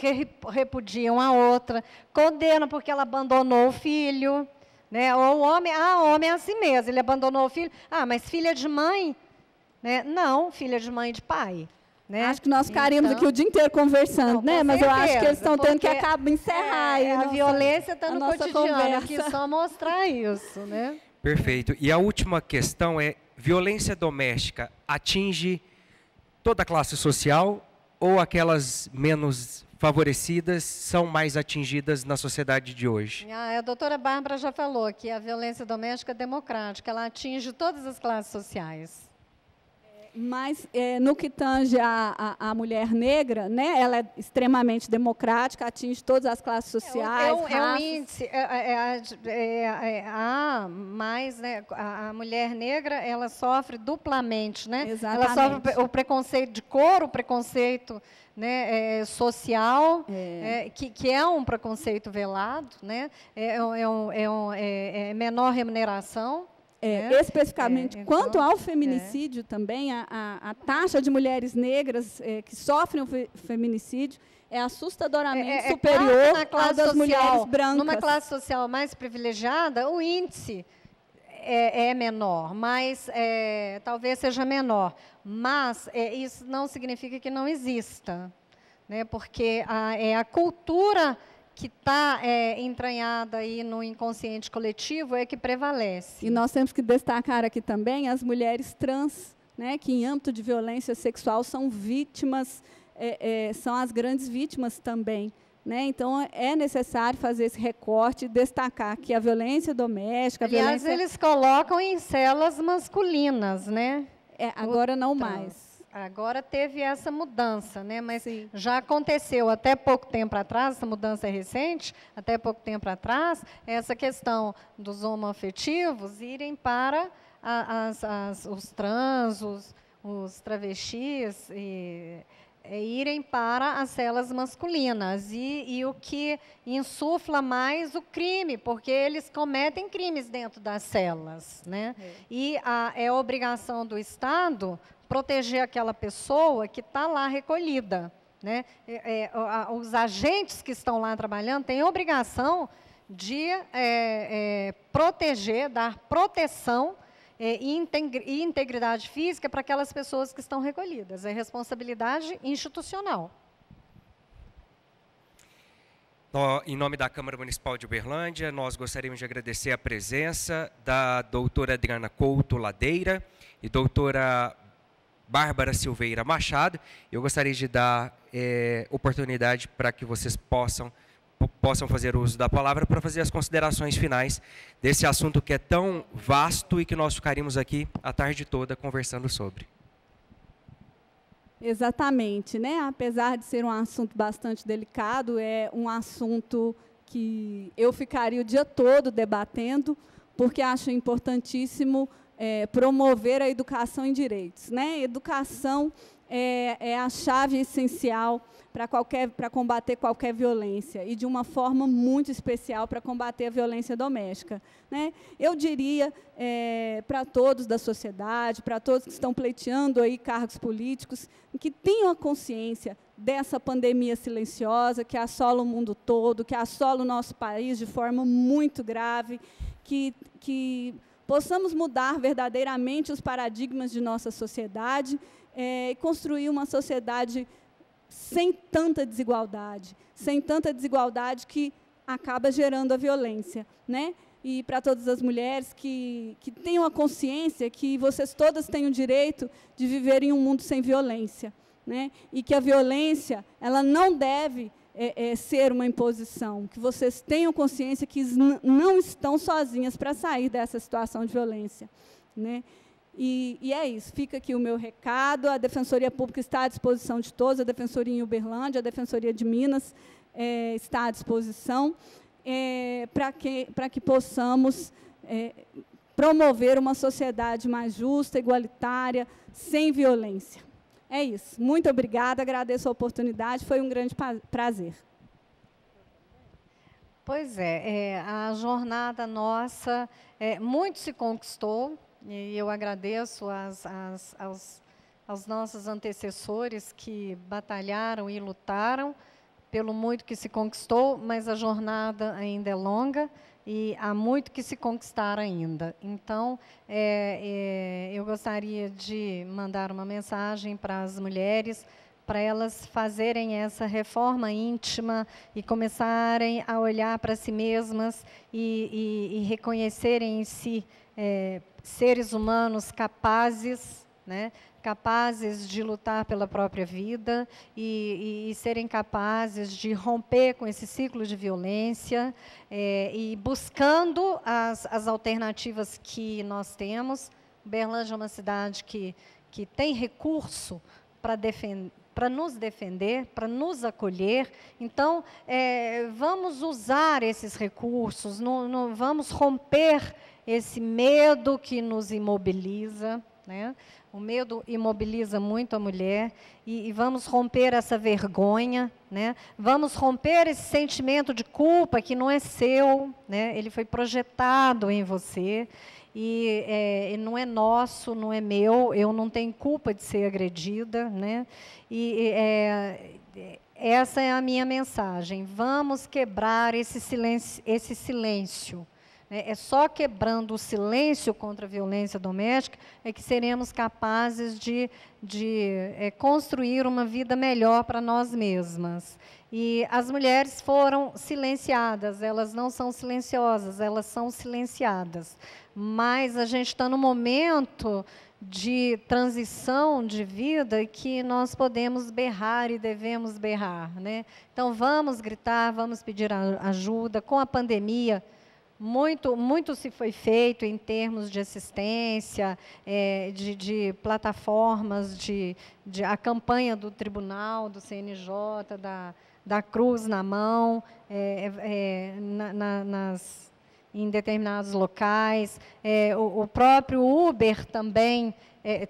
repudiam a outra, condenam porque ela abandonou o filho. Né? Ou o homem é assim mesmo, ele abandonou o filho. Mas filha de mãe? Né? Não, filha de mãe e de pai. Né? Acho que nós ficaríamos aqui o dia inteiro conversando, né? Mas eu acho que eles estão tendo que encerrar. A violência está no cotidiano, aqui só mostrar isso. Né? Perfeito. E a última questão é, violência doméstica atinge toda a classe social ou aquelas menos favorecidas são mais atingidas na sociedade de hoje? A doutora Bárbara já falou que a violência doméstica é democrática, ela atinge todas as classes sociais. Mas, no que tange a mulher negra, né, ela é extremamente democrática, atinge todas as classes sociais, um índice, mas, né, a mulher negra, ela sofre duplamente, né? Exatamente. Ela sofre o preconceito de cor, o preconceito, né, social, que é um preconceito velado, né? É menor remuneração. Especificamente, quanto ao feminicídio também, a taxa de mulheres negras que sofrem o feminicídio é assustadoramente superior à das mulheres brancas. Numa classe social mais privilegiada, o índice é menor, mas talvez seja menor. Mas isso não significa que não exista, né? Porque a cultura que está entranhada aí no inconsciente coletivo é que prevalece. E nós temos que destacar aqui também as mulheres trans, né, que em âmbito de violência sexual são vítimas, são as grandes vítimas também. Né? Então, é necessário fazer esse recorte e destacar que a violência doméstica... Aliás, eles colocam em celas masculinas, né? Agora não mais. Agora teve essa mudança, né? Mas já aconteceu até pouco tempo atrás, essa mudança é recente, até pouco tempo atrás, essa questão dos homoafetivos irem para os trans, os travestis, irem para as celas masculinas. E o que insufla mais o crime, porque eles cometem crimes dentro das celas. Né? E é obrigação do Estado proteger aquela pessoa que está lá recolhida. Né? Os agentes que estão lá trabalhando têm obrigação de proteger, dar proteção e integridade física para aquelas pessoas que estão recolhidas. É responsabilidade institucional. Em nome da Câmara Municipal de Uberlândia, nós gostaríamos de agradecer a presença da doutora Adriana Couto Ladeira e doutora Bárbara Silveira Machado. Eu gostaria de dar oportunidade para que vocês possam fazer uso da palavra para fazer as considerações finais desse assunto que é tão vasto e que nós ficaríamos aqui a tarde toda conversando sobre. Exatamente, né? Apesar de ser um assunto bastante delicado, é um assunto que eu ficaria o dia todo debatendo, porque acho importantíssimo promover a educação em direitos, né? Educação é a chave essencial para combater qualquer violência, e de uma forma muito especial para combater a violência doméstica, né? Eu diria para todos da sociedade, para todos que estão pleiteando aí cargos políticos, que tenham a consciência dessa pandemia silenciosa que assola o mundo todo, que assola o nosso país de forma muito grave, que possamos mudar verdadeiramente os paradigmas de nossa sociedade e construir uma sociedade sem tanta desigualdade que acaba gerando a violência, né? E para todas as mulheres que tenham a consciência que vocês todas têm o direito de viver em um mundo sem violência, né? E que a violência ela não deve ser uma imposição, que vocês tenham consciência que não estão sozinhas para sair dessa situação de violência, né? E é isso, fica aqui o meu recado, a Defensoria Pública está à disposição de todos, a Defensoria em Uberlândia, a Defensoria de Minas está à disposição, para que possamos promover uma sociedade mais justa, igualitária, sem violência. É isso, muito obrigada, agradeço a oportunidade, foi um grande prazer. Pois a jornada nossa, muito se conquistou, e eu agradeço aos nossos antecessores que batalharam e lutaram pelo muito que se conquistou, mas a jornada ainda é longa e há muito que se conquistar ainda. Então, eu gostaria de mandar uma mensagem para as mulheres, para elas fazerem essa reforma íntima e começarem a olhar para si mesmas e reconhecerem em si seres humanos capazes, né, capazes de lutar pela própria vida e serem capazes de romper com esse ciclo de violência e buscando as alternativas que nós temos. Uberlândia é uma cidade que tem recurso para nos defender, para nos acolher. Então, vamos usar esses recursos, vamos romper esse medo que nos imobiliza, né? O medo imobiliza muito a mulher, e vamos romper essa vergonha, né? Vamos romper esse sentimento de culpa que não é seu, né? Ele foi projetado em você, e não é nosso, não é meu, eu não tenho culpa de ser agredida, né? Essa é a minha mensagem, vamos quebrar esse silêncio. É só quebrando o silêncio contra a violência doméstica que seremos capazes de construir uma vida melhor para nós mesmas. E as mulheres foram silenciadas, elas não são silenciosas, elas são silenciadas. Mas a gente está num momento de transição de vida que nós podemos berrar e devemos berrar, né? Então, vamos gritar, vamos pedir ajuda. Com a pandemia, muito se foi feito em termos de assistência, de plataformas, a campanha do Tribunal, do CNJ, da Cruz na Mão, em determinados locais. O próprio Uber também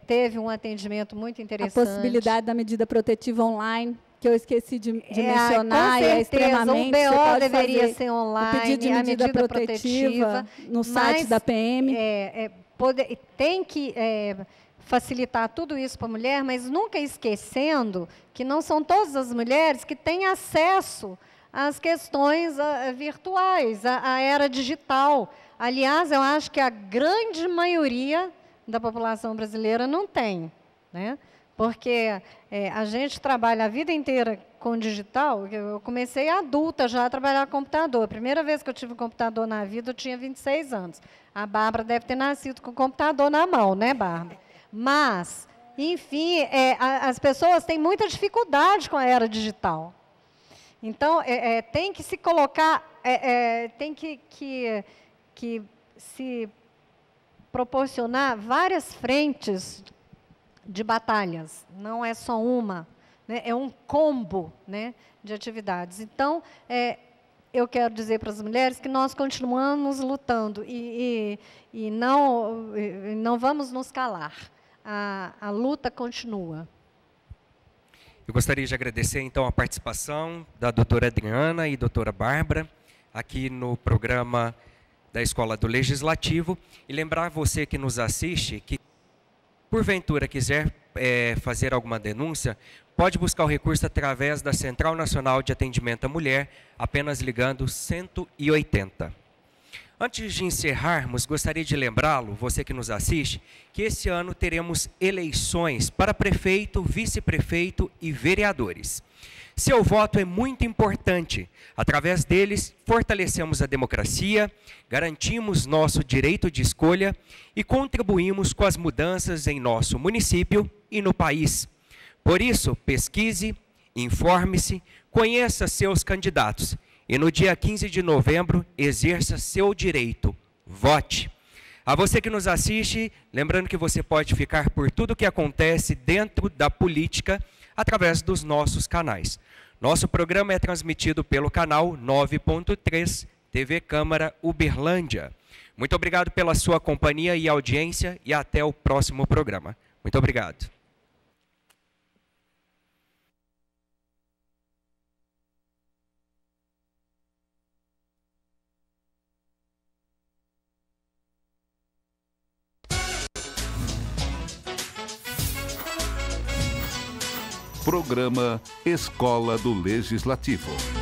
teve um atendimento muito interessante. A possibilidade da medida protetiva online, que eu esqueci de mencionar, é extremamente. O BO deveria ser online, o pedido de medida protetiva no site da PM. Tem que facilitar tudo isso para a mulher, mas nunca esquecendo que não são todas as mulheres que têm acesso as questões virtuais, a era digital. Aliás, eu acho que a grande maioria da população brasileira não tem, né? Porque a gente trabalha a vida inteira com digital. Eu comecei adulta já a trabalhar com computador. A primeira vez que eu tive um computador na vida, eu tinha 26 anos. A Bárbara deve ter nascido com o computador na mão, né, Bárbara? Mas, enfim, as pessoas têm muita dificuldade com a era digital. Então, tem que se colocar, tem que se proporcionar várias frentes de batalhas, não é só uma, né? É um combo, né, de atividades. Então, eu quero dizer para as mulheres que nós continuamos lutando e não vamos nos calar. A luta continua. Eu gostaria de agradecer, então, a participação da doutora Adriana e doutora Bárbara aqui no programa da Escola do Legislativo e lembrar você que nos assiste que, porventura, quiser fazer alguma denúncia, pode buscar o recurso através da Central Nacional de Atendimento à Mulher, apenas ligando 180. Antes de encerrarmos, gostaria de lembrá-lo, você que nos assiste, que esse ano teremos eleições para prefeito, vice-prefeito e vereadores. Seu voto é muito importante. Através deles, fortalecemos a democracia, garantimos nosso direito de escolha e contribuímos com as mudanças em nosso município e no país. Por isso, pesquise, informe-se, conheça seus candidatos e no dia 15 de novembro, exerça seu direito. Vote. A você que nos assiste, lembrando que você pode ficar por tudo o que acontece dentro da política através dos nossos canais. Nosso programa é transmitido pelo canal 9.3 TV Câmara Uberlândia. Muito obrigado pela sua companhia e audiência e até o próximo programa. Muito obrigado. Programa Escola do Legislativo.